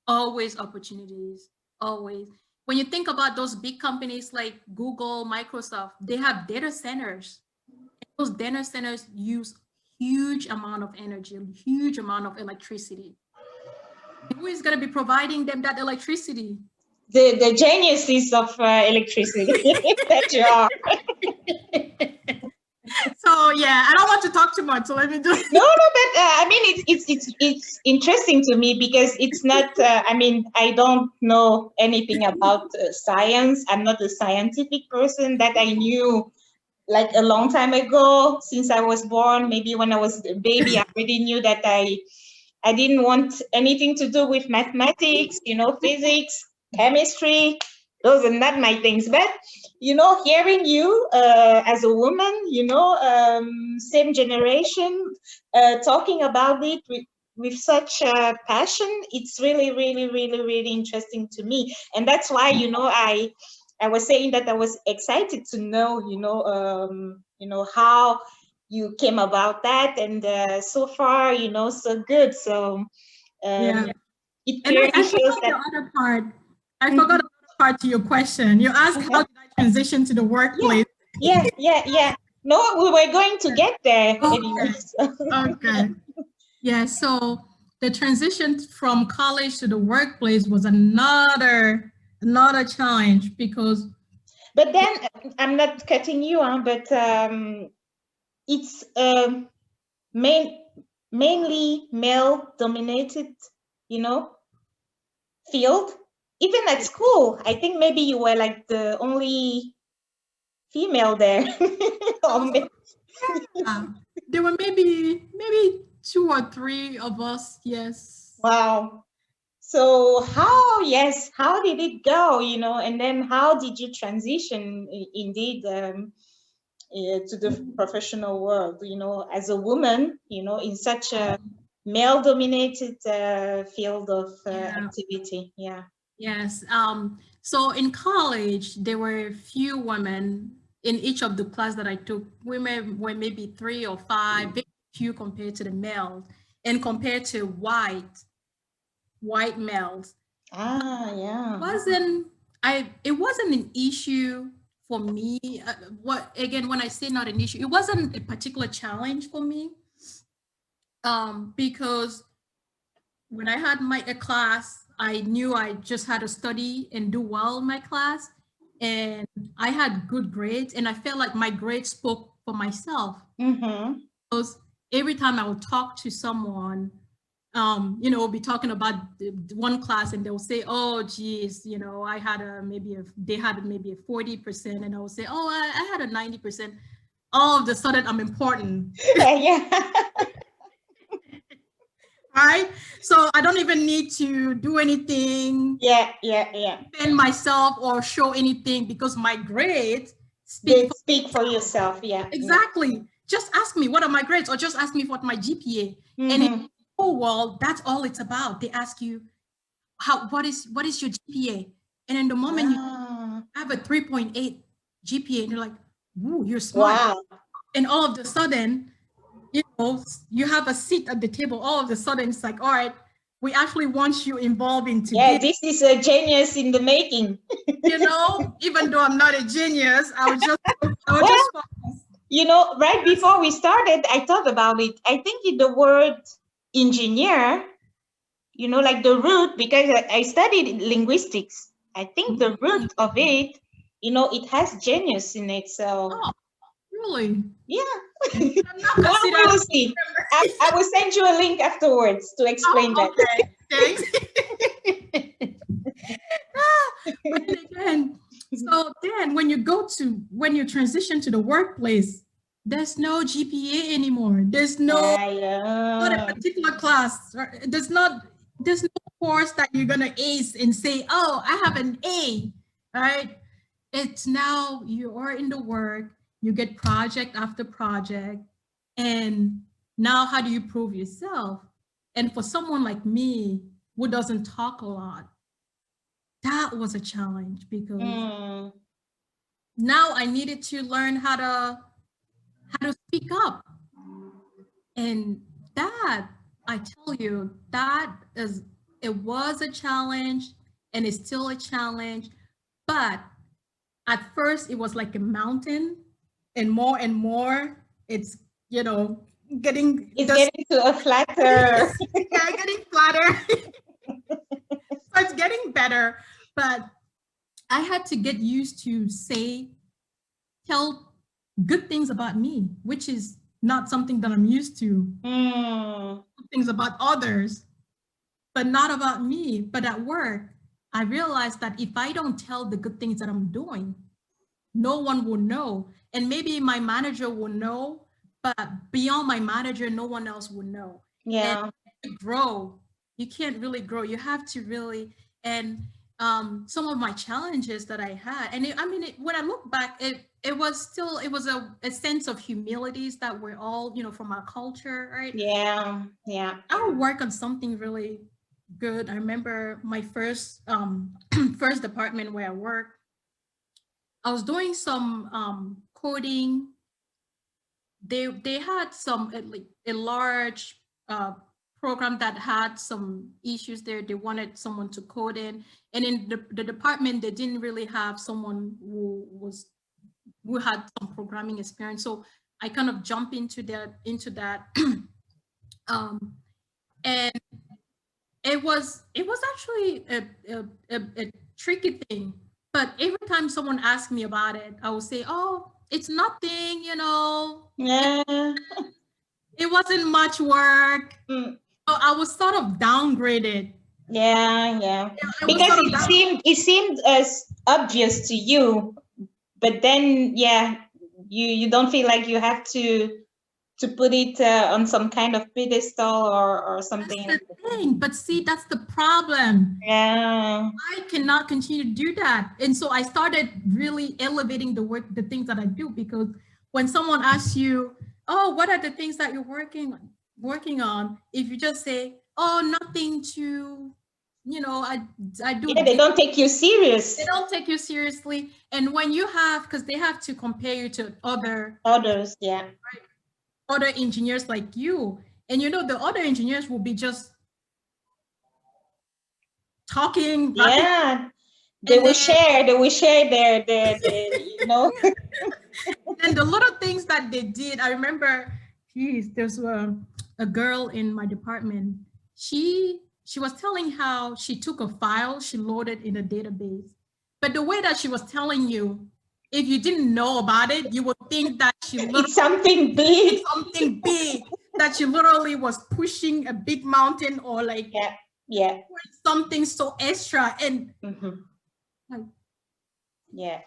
always opportunities, always. When you think about those big companies like Google, Microsoft, they have data centers. Those data centers use huge amount of energy, huge amount of electricity. Who is going to be providing them that electricity? The geniuses of electricity that you are. So yeah, I don't want to talk too much. So let me just no, but I mean it's interesting to me, because it's not. I mean, I don't know anything about science. I'm not a scientific person. That I knew like a long time ago, since I was born. Maybe when I was a baby, I already knew that I didn't want anything to do with mathematics, physics, chemistry. Those are not my things. But, hearing you as a woman, same generation, talking about it with such passion, it's really, really, really, really interesting to me. And that's why, I was saying that I was excited to know, how you came about that, and so far, so good. So it clearly shows that. The other part. I forgot the other part to your question. You asked how did I transition to the workplace? Yeah. No, we were going to get there. Anyways. Okay. Yeah. So the transition from college to the workplace was another challenge, because. But then I'm not cutting you on, but it's mainly male-dominated, field. Even at school, I think maybe you were like the only female there. There were maybe 2 or 3 of us. Yes. Wow. So how did it go? And then how did you transition indeed to the professional world? As a woman, in such a male-dominated field of activity. Yeah. Yes. So in college, there were few women in each of the class that I took. Women were maybe 3 or 5, very few compared to the males, and compared to white males. Yeah. It wasn't an issue for me. When I say not an issue, it wasn't a particular challenge for me. Because when I had a class, I knew I just had to study and do well in my class, and I had good grades, and I felt like my grades spoke for myself. Because every time I would talk to someone, we'll be talking about one class, and they'll say, "Oh, geez, I had they had maybe a 40%," and I would say, "Oh, I had a 90%." All of a sudden, I'm important. Yeah. right? So I don't even need to do anything, Yeah. defend myself or show anything because my grades speak They for speak for themselves. yourself. Yeah. Exactly. Just ask me what are my grades, or just ask me what my GPA. And in Mm-hmm. the whole world, that's all it's about. They ask you what is your GPA, and in the moment you Ah, have a 3.8 GPA, and you're like, "Ooh, you're smart." wow. And all of a sudden, you have a seat at the table. All of a sudden, it's like, all right, we actually want you involved into Yeah, this. this is a genius in the making. Even though I'm not a genius, I would Well, just focus. right before we started, I thought about it. I think the word engineer, like the root, because I studied linguistics. I think the root of it, it has genius in it. So, Oh, really? yeah. I'm not Well, we considered. will see. I will send you a link afterwards to explain Oh, that. okay. Thanks. But then again, so then when you transition to the workplace, there's no GPA anymore. There's no not a Yeah. particular class. There's no course that you're gonna ace and say, oh, I have an A, right? It's now you are in the work, you get project after project, and now how do you prove yourself? And for someone like me who doesn't talk a lot, that was a challenge because Mm. now I needed to learn how to speak up. And that, I tell you, it was a challenge and it's still a challenge. But at first it was like a mountain, and more it's, getting It's the getting to a flatter. yeah, getting flatter. So it's getting better. But I had to get used to tell good things about me, which is not something that I'm used to. Mm. Things about others, but not about me. But at work, I realized that if I don't tell the good things that I'm doing, no one will know. And maybe my manager will know, but beyond my manager, no one else will know. And Yeah. to grow, you can't really grow. You have to really, and some of my challenges that I had, and when I look back, it was a sense of humilities that we're all, from our culture, right? Yeah. Yeah. I would work on something really good. I remember my first first department where I worked. I was doing some coding. They had like a large program that had some issues there. They wanted someone to code in, and in the department they didn't really have someone who had some programming experience. So I kind of jumped into that, um, and it was actually a tricky thing. But every time someone asked me about it, I would say, oh, it's nothing, Yeah. it wasn't much work. Mm. So I was sort of downgraded. Yeah. Yeah. I was Because sort of it seemed as obvious to you, but then yeah, you don't feel like you have to put it on some kind of pedestal or That's something. the thing. But see, that's the problem. Yeah. I cannot continue to do that. And so I started really elevating the things that I do, because when someone asks you, oh, what are the things that you're working on? If you just say, oh, nothing to, I do Yeah, they this, don't take you they serious. don't take you seriously. And when because they have to compare you to Others, yeah. other engineers like you, and the other engineers will be just talking, rapping, Yeah. They and will then share, their. and the little things that they did. I remember, geez, there's a girl in my department. She was telling how she took a file, she loaded in a database, but the way that she was telling you, if you didn't know about it, you would think that she literally It's something did big. something big, that she literally was pushing a big mountain, or like Yeah. Yeah. something so extra. And Hmm. like, Yeah.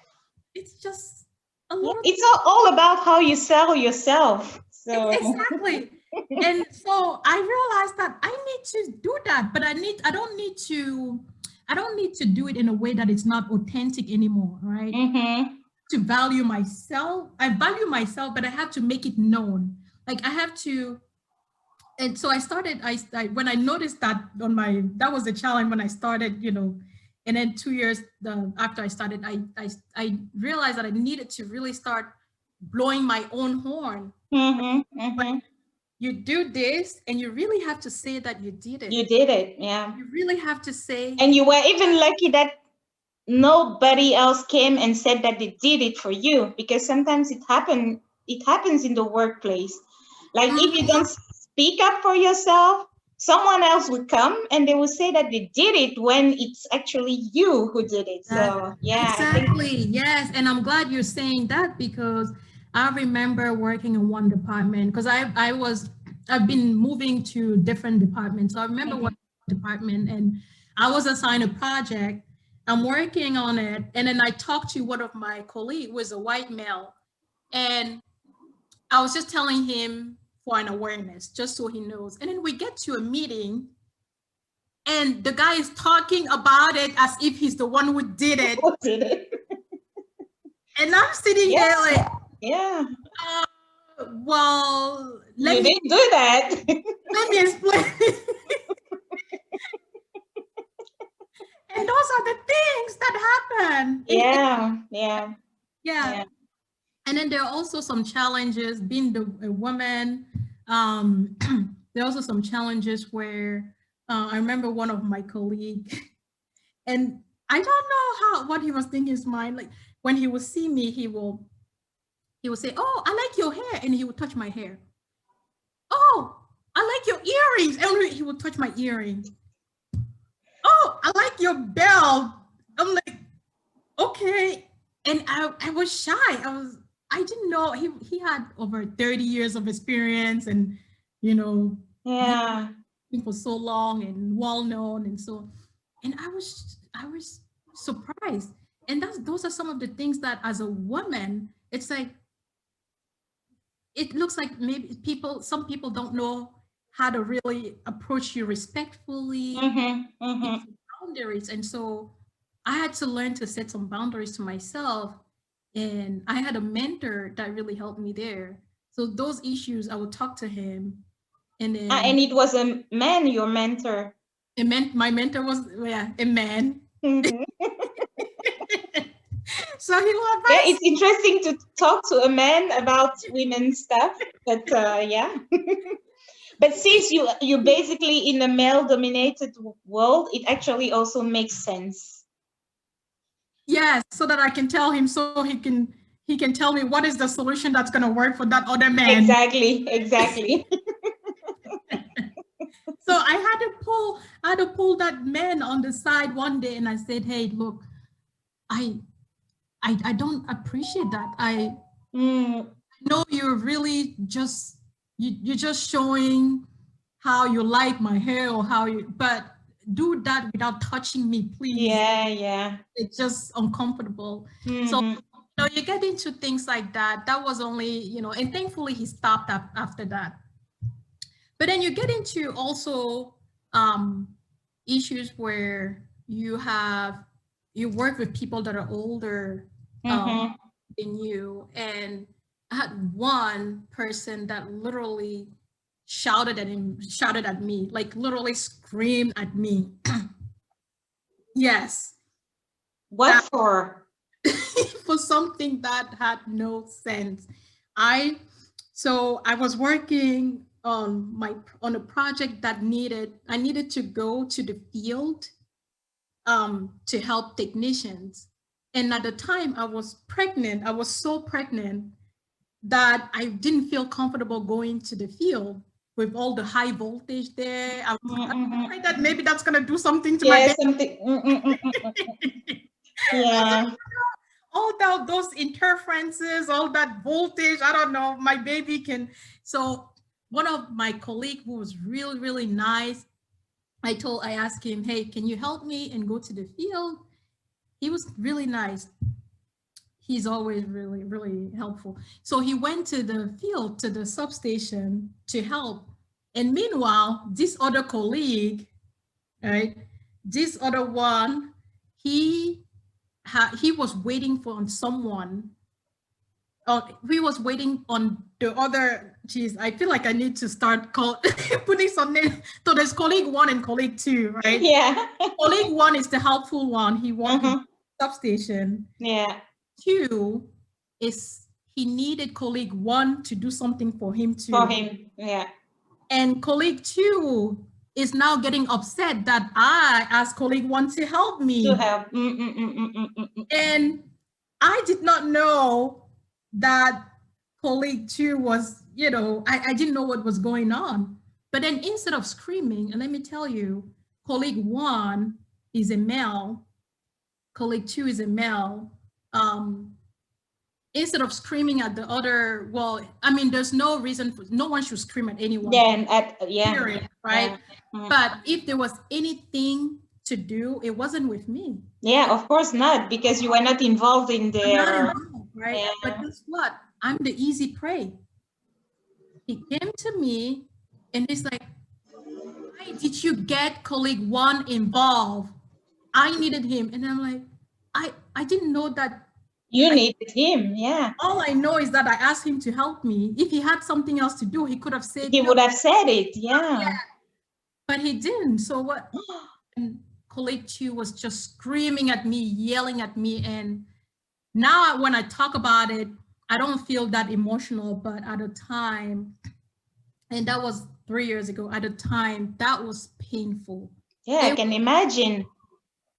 it's just a Yeah. little. It's all about how you sell yourself. So Exactly. And so I realized that I need to do that, but I don't need to do it in a way that it's not authentic anymore, right? Mm-hmm. To value myself. I value myself, but I have to make it known. Like I have to, and so I started, when I noticed that that was the challenge when I started, and then 2 years after I started, I realized that I needed to really start blowing my own horn. Mm-hmm. Mm-hmm. You do this and you really have to say that you did it. You did it, yeah. You really have to say, And you were even lucky that nobody else came and said that they did it for you, because sometimes it happens in the workplace. Like if you don't speak up for yourself, someone else will come and they will say that they did it when it's actually you who did it. So yeah, I think. exactly, yes. And I'm glad you're saying that, because I remember working in one department, because I've been moving to different departments. So I remember one department and I was assigned a project. I'm working on it. And then I talked to one of my colleagues, who was a white male. And I was just telling him for an awareness, just so he knows. And then we get to a meeting and the guy is talking about it as if he's the one who did it. Who did it? And I'm sitting there like, Yeah. well, You didn't do that. let me explain. And those are the things that happen. Yeah. And then there are also some challenges a woman. There are also some challenges where I remember one of my colleagues, and I don't know what he was thinking in his mind. Like when he will see me, he will say, "Oh, I like your hair," and he will touch my hair. "Oh, I like your earrings," and he will touch my earring. "Oh, I like your belt." I'm like, okay. And I was shy. I didn't know he had over 30 years of experience, and Yeah. for so long and well known, and so, and I was surprised. And those are some of the things that as a woman, it's like, it looks like maybe some people don't know how to really approach you respectfully, boundaries. And so I had to learn to set some boundaries to myself. And I had a mentor that really helped me there. So those issues, I would talk to him. And then And it was a man, your mentor. my mentor was, yeah, a man. Mhm. So he will Yeah, advise. it's interesting to talk to a man about women's stuff, but yeah. But since you basically in a male-dominated world, it actually also makes sense. Yes, so that I can tell him, so he can tell me what is the solution that's going to work for that other man. Exactly. So I had to pull that man on the side one day, and I said, "Hey, look, I don't appreciate that. I know you're really just you're just showing how you like my hair, or but do that without touching me, please." Yeah. It's just uncomfortable. So you get into things like that. That was only, and thankfully he stopped after that. But then you get into also issues where you work with people that are older than you. And I had one person that literally shouted at me, like literally screamed at me. Yes. What for? For something that had no sense. So I was working on a project that I needed to go to the field to help technicians. And at the time I was pregnant. I was so pregnant that I didn't feel comfortable going to the field with all the high voltage there. I was afraid that maybe that's gonna do something to my baby. Something. Yeah. All those interferences, all that voltage, I don't know, my baby can. So one of my colleague who was really, really nice, I asked him, "Hey, can you help me and go to the field?" He was really nice. he's always really, really helpful. So he went to the field, to the substation to help. And meanwhile, this other colleague, right, this other one, he he was waiting for someone. He was waiting on the other. Geez, I feel like I need to start putting some names. So there's colleague 1 and colleague 2, right? Yeah. Colleague 1 is the helpful one. He worked in the substation. Yeah. 2 is he needed colleague 1 to do something for him too. For him, yeah. And colleague 2 is now getting upset that I asked colleague 1 to help me. To help. And I did not know that colleague 2 was, you know, I didn't know what was going on. But then instead of screaming, and let me tell you, colleague 1 is a male, colleague 2 is a male. Instead of screaming at the other, well, I mean, there's no reason for, no one should scream at anyone. Period, right? Yeah. But if there was anything to do, it wasn't with me. Yeah, of course not, because you were not involved in their. Right? Yeah. But guess what? I'm the easy prey. He came to me and he's like, why did you get colleague 1 involved? I needed him. And I'm like, I didn't know that. You needed him, yeah. All I know is that I asked him to help me. If he had something else to do, he could have said. He would have said it, yeah. But he didn't. So what? And colleague 2 was just screaming at me, yelling at me. And now when I talk about it, I don't feel that emotional. But at the time, and that was 3 years ago, at the time, that was painful. Yeah, I can imagine.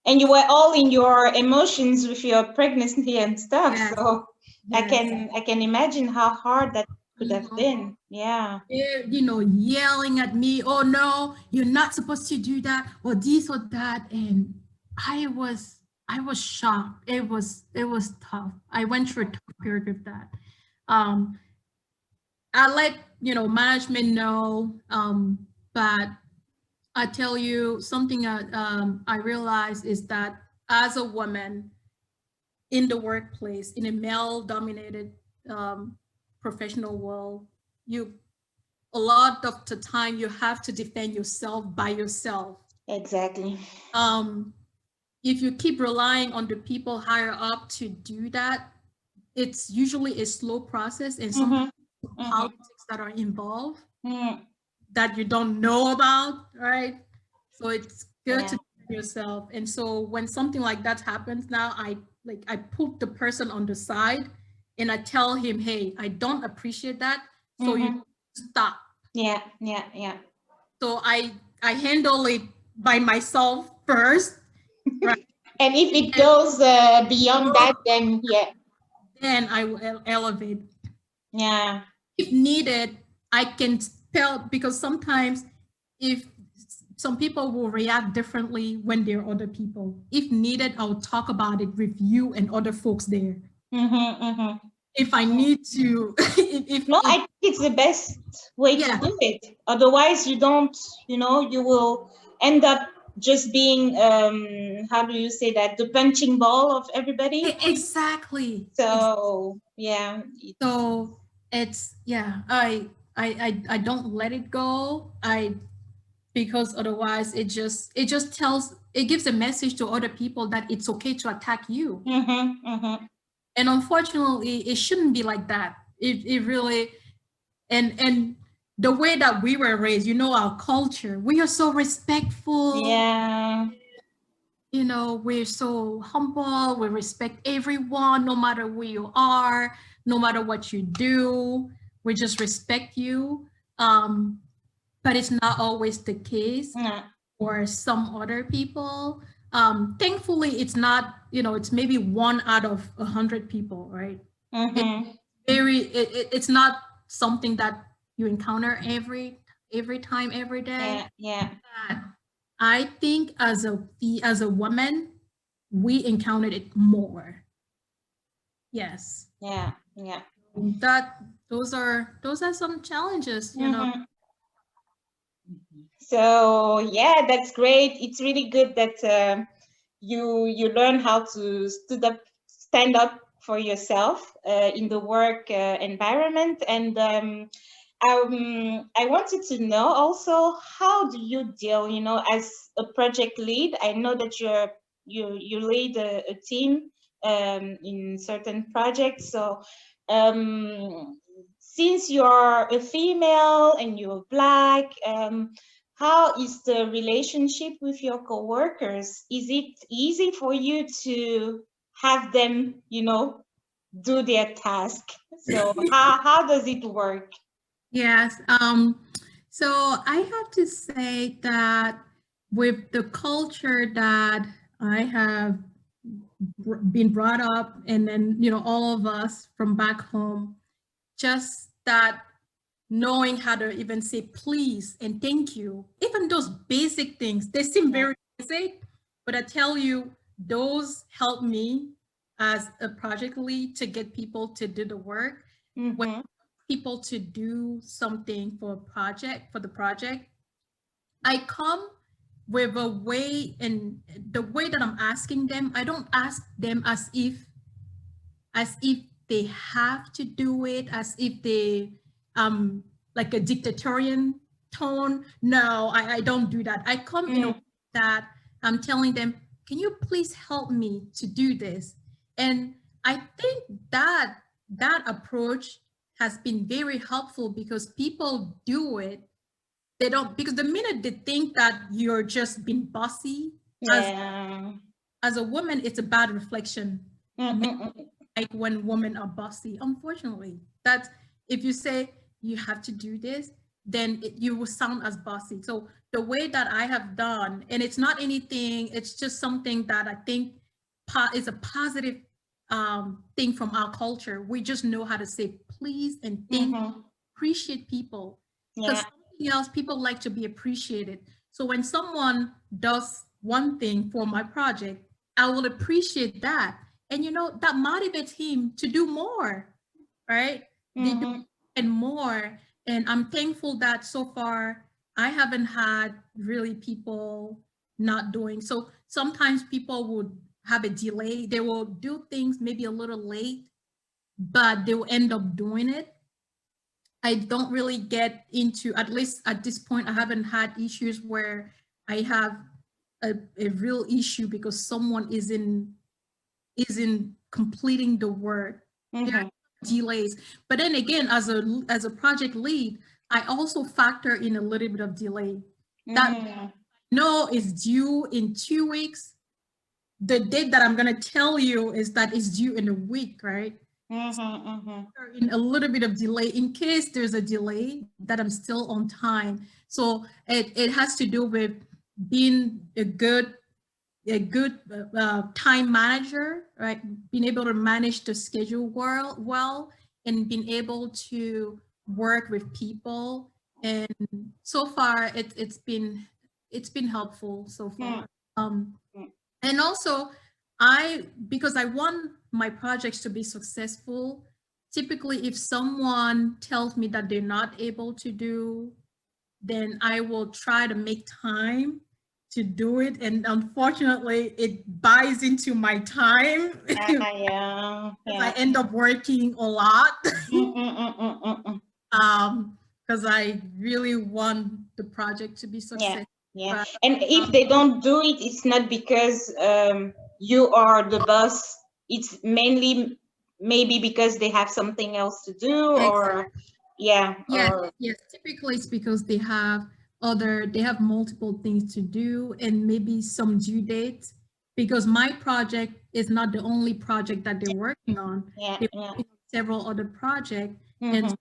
And you were all in your emotions with your pregnancy and stuff. Yes. So yes. I can imagine how hard that could have been. Yeah. You know, yelling at me, oh no, you're not supposed to do that, or this or that. And I was shocked. It was tough. I went through a tough period with that. I let, you know, management know, but I tell you something I realized is that as a woman in the workplace, in a male-dominated professional world, a lot of the time you have to defend yourself by yourself. Exactly. If you keep relying on the people higher up to do that, it's usually a slow process, and some politics that are involved. That you don't know about, right? So it's good to defend yourself. And so when something like that happens now, I put the person on the side and I tell him, hey, I don't appreciate that. So you stop. Yeah. So I handle it by myself first. Right? And if it goes beyond that, then then I will elevate. Yeah. If needed, I can tell, because sometimes if some people will react differently when there are other people. If needed, I'll talk about it with you and other folks there. If I need to. I think it's the best way to do it. Otherwise, you don't, you know, you will end up just being, how do you say that, the punching ball of everybody. Exactly. So, yeah. So it's, I don't let it go. Because otherwise it just gives a message to other people that it's okay to attack you. And unfortunately, it shouldn't be like that. It really, and the way that we were raised, you know, our culture, we are so respectful. Yeah. You know, we're so humble. We respect everyone, no matter who you are, no matter what you do. We just respect you. But it's not always the case for some other people. Thankfully, it's not, you know, it's maybe 1 out of 100 people, right? It's not something that you encounter every time, every day. Yeah. But I think as a woman, we encountered it more. Yes. Yeah. Those are some challenges, you know. So yeah, that's great. It's really good that you learn how to stand up for yourself in the work environment. And I wanted to know also, how do you deal, you know, as a project lead? I know that you lead a team in certain projects. So since you're a female and you're Black, how is the relationship with your coworkers? Is it easy for you to have them, you know, do their task? So how does it work? Yes. So I have to say that with the culture that I have been brought up, and then, you know, all of us from back home, just that knowing how to even say please and thank you, even those basic things, they seem very basic, but I tell you, those help me as a project lead to get people to do the work. When Mm-hmm. people to do something for a project, for the project, I come with a way, and the way that I'm asking them, I don't ask them as if they have to do it, as if they like a dictatorial tone. No, I don't do that. I come in a way that I'm telling them, can you please help me to do this? And I think that that approach has been very helpful, because people do it. They don't, because the minute they think that you're just being bossy, as Yeah. as a woman, it's a bad reflection. Mm-mm-mm. Like when women are bossy, unfortunately, that if you say you have to do this, then you will sound as bossy. So the way that I have done, and it's not anything, it's just something that I think is a positive thing from our culture. We just know how to say please and thank, Mm-hmm. appreciate people, because Yeah. something else, people like to be appreciated. So when someone does one thing for my project, I will appreciate that, and you know, that motivates him to do more, right? They do Mm-hmm. and more. And I'm thankful that so far I haven't had really people not doing. So sometimes people would have a delay, they will do things maybe a little late, but they will end up doing it. I don't really get into, at least at this point, I haven't had issues where I have a real issue because someone isn't completing the work. There are Mm-hmm. delays. But then again, as a project lead, I also factor in a little bit of delay. That Mm-hmm. no is due in 2 weeks. The date that I'm gonna tell you is that it's due in a week, right? Mm-hmm. In a little bit of delay in case there's a delay, that I'm still on time. So it has to do with being a good time manager, right? Being able to manage the schedule well, and being able to work with people. And so far, it's been helpful so far. Um, Mm-hmm. and also, because I want my projects to be successful. Typically, if someone tells me that they're not able to do, then I will try to make time to do it. And unfortunately, it buys into my time because Yeah. I Yeah. end up working a lot. Mm-mm-mm-mm-mm. Because I really want the project to be Yeah. successful. Yeah. But And if they don't do it, it's not because you are the boss. It's mainly maybe because they have something else to do, or exactly. yeah, Yes, or yes. Typically, it's because they have multiple things to do and maybe some due dates. Because my project is not the only project that they're working on. yeah, They're yeah. working on several other projects, and Mm-hmm.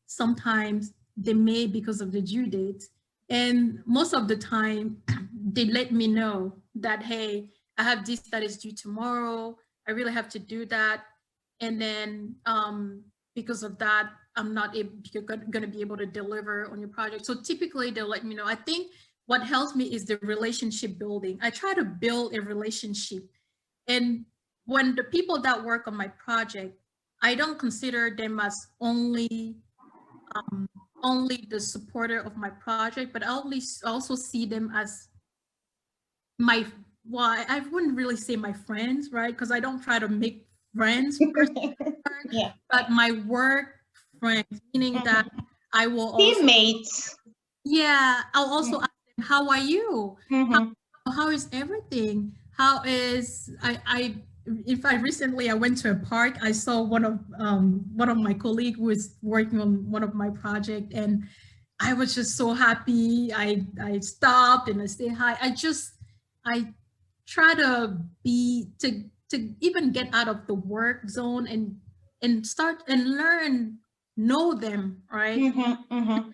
sometimes they may, because of the due dates. And most of the time, they let me know that, hey, I have this that is due tomorrow. I really have to do that. And then because of that, I'm not going to be able to deliver on your project. So typically, they'll let me know. I think what helps me is the relationship building. I try to build a relationship. And when the people that work on my project, I don't consider them as only the supporter of my project, but I also see them as my, well, I wouldn't really say my friends, right? Because I don't try to make friends versus work, Yeah. but my work friends, meaning that I will also, Teammates. yeah, I'll also Mm-hmm. ask them, how are you? Mm-hmm. How is everything? How is I in fact recently I went to a park. I saw one of my colleagues who was working on one of my project, and I was just so happy. I stopped and I say hi. I try to be to even get out of the work zone and start and learn, know them, right? Mm-hmm.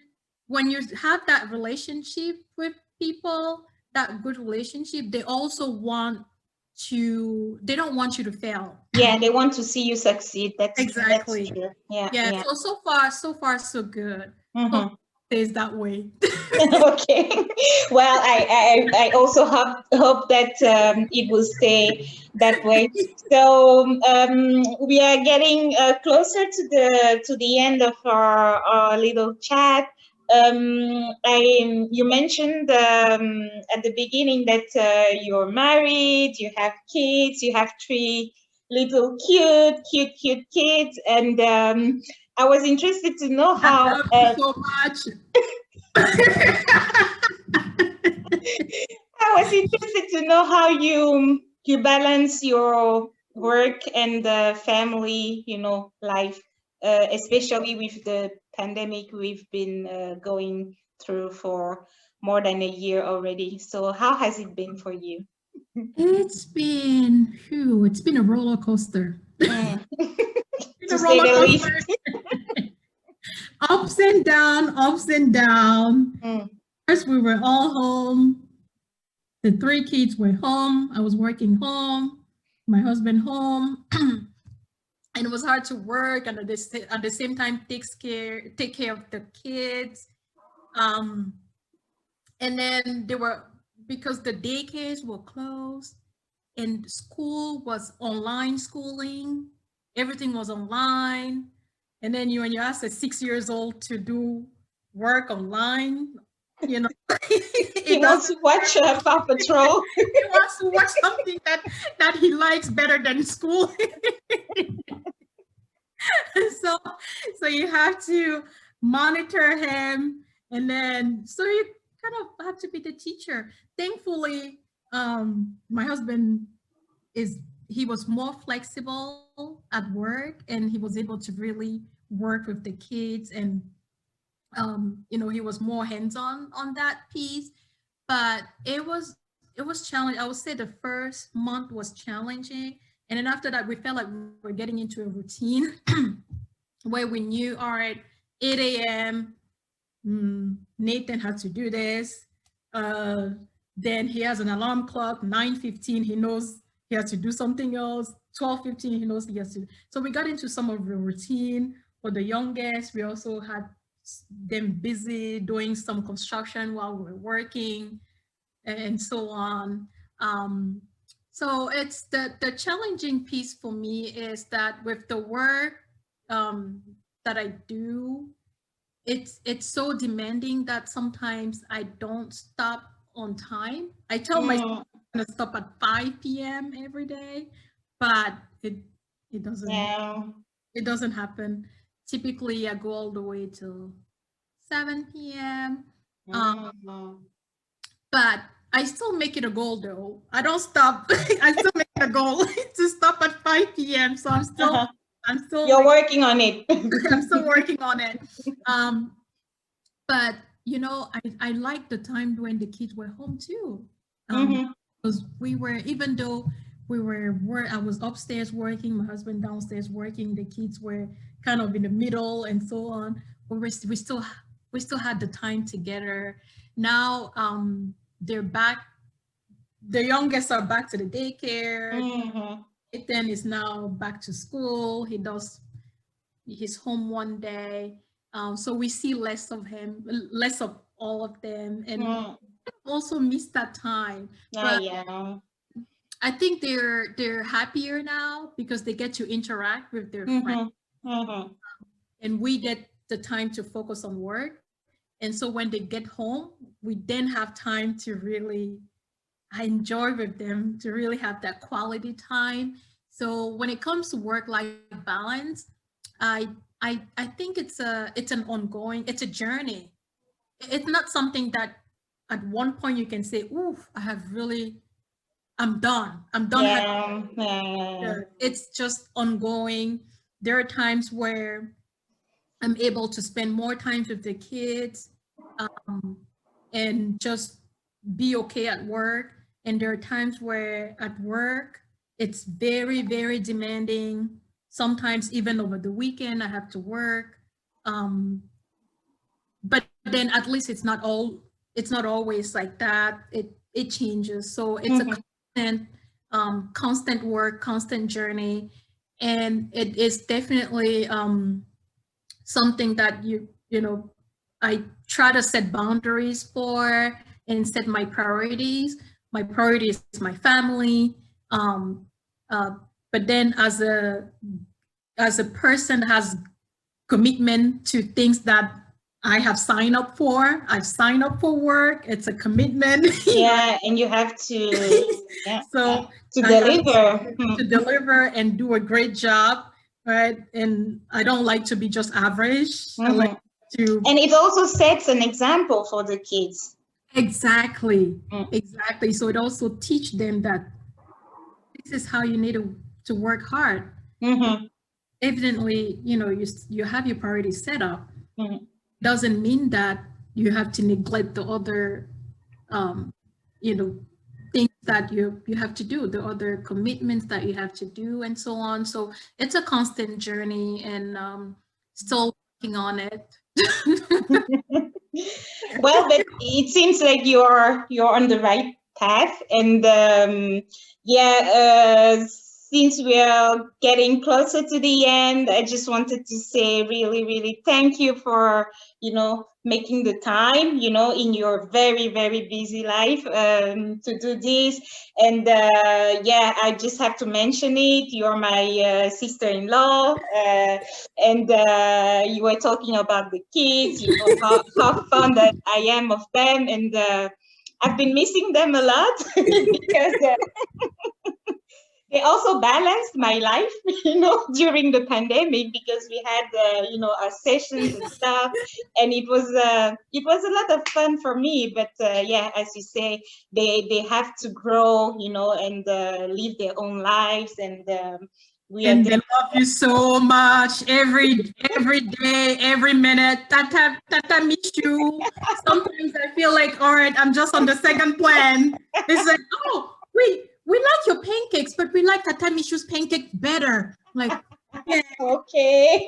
When you have that relationship with people, that good relationship, they also want to, they don't want you to fail. Yeah, they want to see you succeed. That's Exactly. true. Yeah, Yeah. yeah. So far, so good. Hope Mm-hmm. it stays that way. Okay. Well, I also hope that it will stay that way. So we are getting closer to the end of our little chat. You mentioned at the beginning that you're married, you have kids, you have three little cute kids, and I was interested to know I how. love you so much. I was interested to know how you balance your work and the family, life, especially with the pandemic we've been going through for more than a year already. So how has it been for you? It's been a roller coaster. Mm. Been To a say roller the coaster. least. Ups and down, ups and down. Mm. First, we were all home. The three kids were home. I was working home. My husband home. And it was hard to work and at the same time take care of the kids. Um, and then they were, because the daycares were closed and school was online schooling, everything was online. And then when you ask a 6 years old to do work online, you know, He it wants doesn't to watch Paw Patrol. he wants to watch something that he likes better than school. so so you have to monitor him, and then so you kind of have to be the teacher. Thankfully, my husband is he was more flexible at work, and he was able to really work with the kids, and he was more hands-on on that piece. But it was challenging. I would say the first month was challenging, and then after that we felt like we were getting into a routine where we knew, all right, 8 a.m. Nathan had to do this. Uh, then he has an alarm clock. 9:15, he knows he has to do something else. 12:15, he knows he has to. So we got into some of the routine. For the youngest, we also had them busy doing some construction while we were working, and so on. Um, so it's the challenging piece for me is that with the work um, that I do, it's so demanding that sometimes I don't stop on time. I tell myself Mm. I'm gonna stop at 5 p.m. every day, but it doesn't Yeah. it doesn't happen. Typically, I go all the way till 7 p.m. Mm. But I still make it a goal though. I don't stop. I still make it a goal to stop at 5 p.m. So Uh-huh. I'm still You're like working on it. I'm still working on it. Um, but I like the time when the kids were home too. Mm-hmm. Because we were, even though I was upstairs working, my husband downstairs working, the kids were kind of in the middle and so on. But we still had the time together. Now they're back. The youngest are back to the daycare. Mm-hmm. Ethan is now back to school. He's home one day. So we see less of him, less of all of them, and Mm. also miss that time. Ah, But yeah. I think they're happier now because they get to interact with their friends, Mm-hmm. Mm-hmm. and we get the time to focus on work. And so when they get home, we then have time to really enjoy with them, to really have that quality time. So when it comes to work-life balance, I I think it's an ongoing, it's a journey. It's not something that at one point you can say, "Oof, I have really, I'm done. I'm done having." Yeah, yeah, It's just ongoing. There are times where I'm able to spend more time with the kids, um, and just be okay at work. And there are times where at work, it's very, very demanding. Sometimes even over the weekend, I have to work. Um, but then at least it's not always like that. It changes. So it's a yeah. constant work, constant journey. And it is definitely something that you know I try to set boundaries for and set my priorities. My priority is my family, um, uh, but then as a person that has commitment to things that I have signed up for. I've signed up for work. It's a commitment. Yeah, and you have to, yeah, So to I have deliver. to deliver and do a great job, right? And I don't like to be just average. I like Mhm. to And it also sets an example for the kids. exactly, Mm. exactly. So it also teach them that this is how you need to work hard. Mhm. Evidently, you have your priorities set up. Mhm. Doesn't mean that you have to neglect the other um, you know things that you have to do, the other commitments that you have to do, and so on. So it's a constant journey, and still working on it. Well, but it seems like you're on the right path, and yeah, since we are getting closer to the end, I just wanted to say really, really thank you for making the time in your very, very busy life to do this. And yeah, I just have to mention it. You're my sister-in-law. And you were talking about the kids, how fond that I am of them, and I've been missing them a lot because they also balanced my life, during the pandemic because we had, our sessions and stuff, and it was a lot of fun for me. But yeah, as you say, they have to grow, and live their own lives, and we are And they there. love you so much every day, every minute. Tata miss you. Sometimes I feel like, all right, I'm just on the second plan. It's like, oh, we like your pancakes, but we like Tata Mishu's pancake better. Like, yeah, Okay.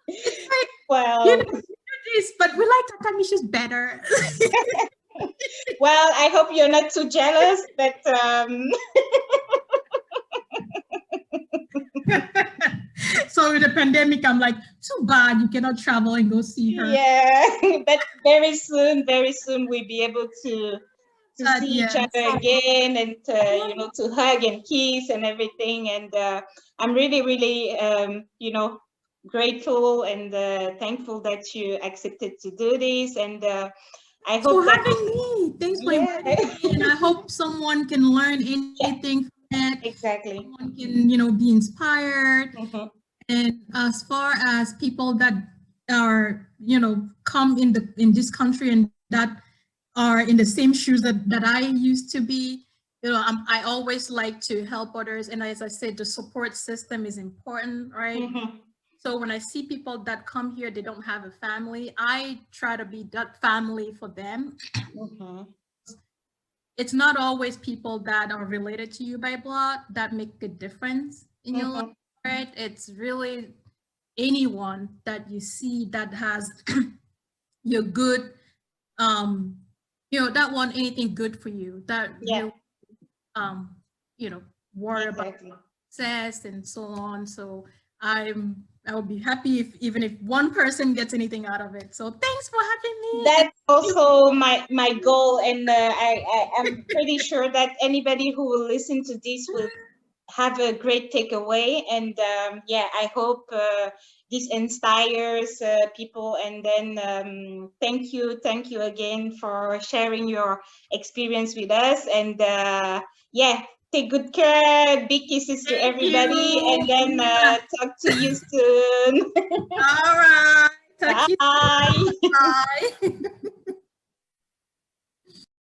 it's like, Well, you do this, but we like Tata Mishu's better. well, I hope you're not too jealous, but So with the pandemic, I'm like, too bad you cannot travel and go see her. yeah, but very soon we'll be able to see each Yes. other again, and to hug and kiss and everything. And I'm really, really, grateful and thankful that you accepted to do this. And I Thanks for hope that, having me. Thanks for yeah, inviting me. And I hope someone can learn yeah, anything from it. exactly. Someone can, be inspired. Mhm. And as far as people that are, come in this country and that are in the same shoes that I used to be, I always like to help others. And as I said, the support system is important, right? Mhm. So when I see people that come here, they don't have a family, I try to be that family for them. Mhm. It's not always people that are related to you by blood that make a difference in your life, Mhm. right? It's really anyone that you see that has your good, um, that want anything good for you, that Yeah, really, um, you know, worry about exactly. success and so on. So I would be happy if even if one person gets anything out of it. So thanks for having me. And That's also my goal, and I'm pretty sure that anybody who will listen to this will have a great takeaway. And yeah, I hope this inspires people. And then thank you again for sharing your experience with us. And yeah, Take good care. Big kisses to Thank everybody. you. And then Yeah. talk to you soon. All right. Talk to you soon. Bye. Bye.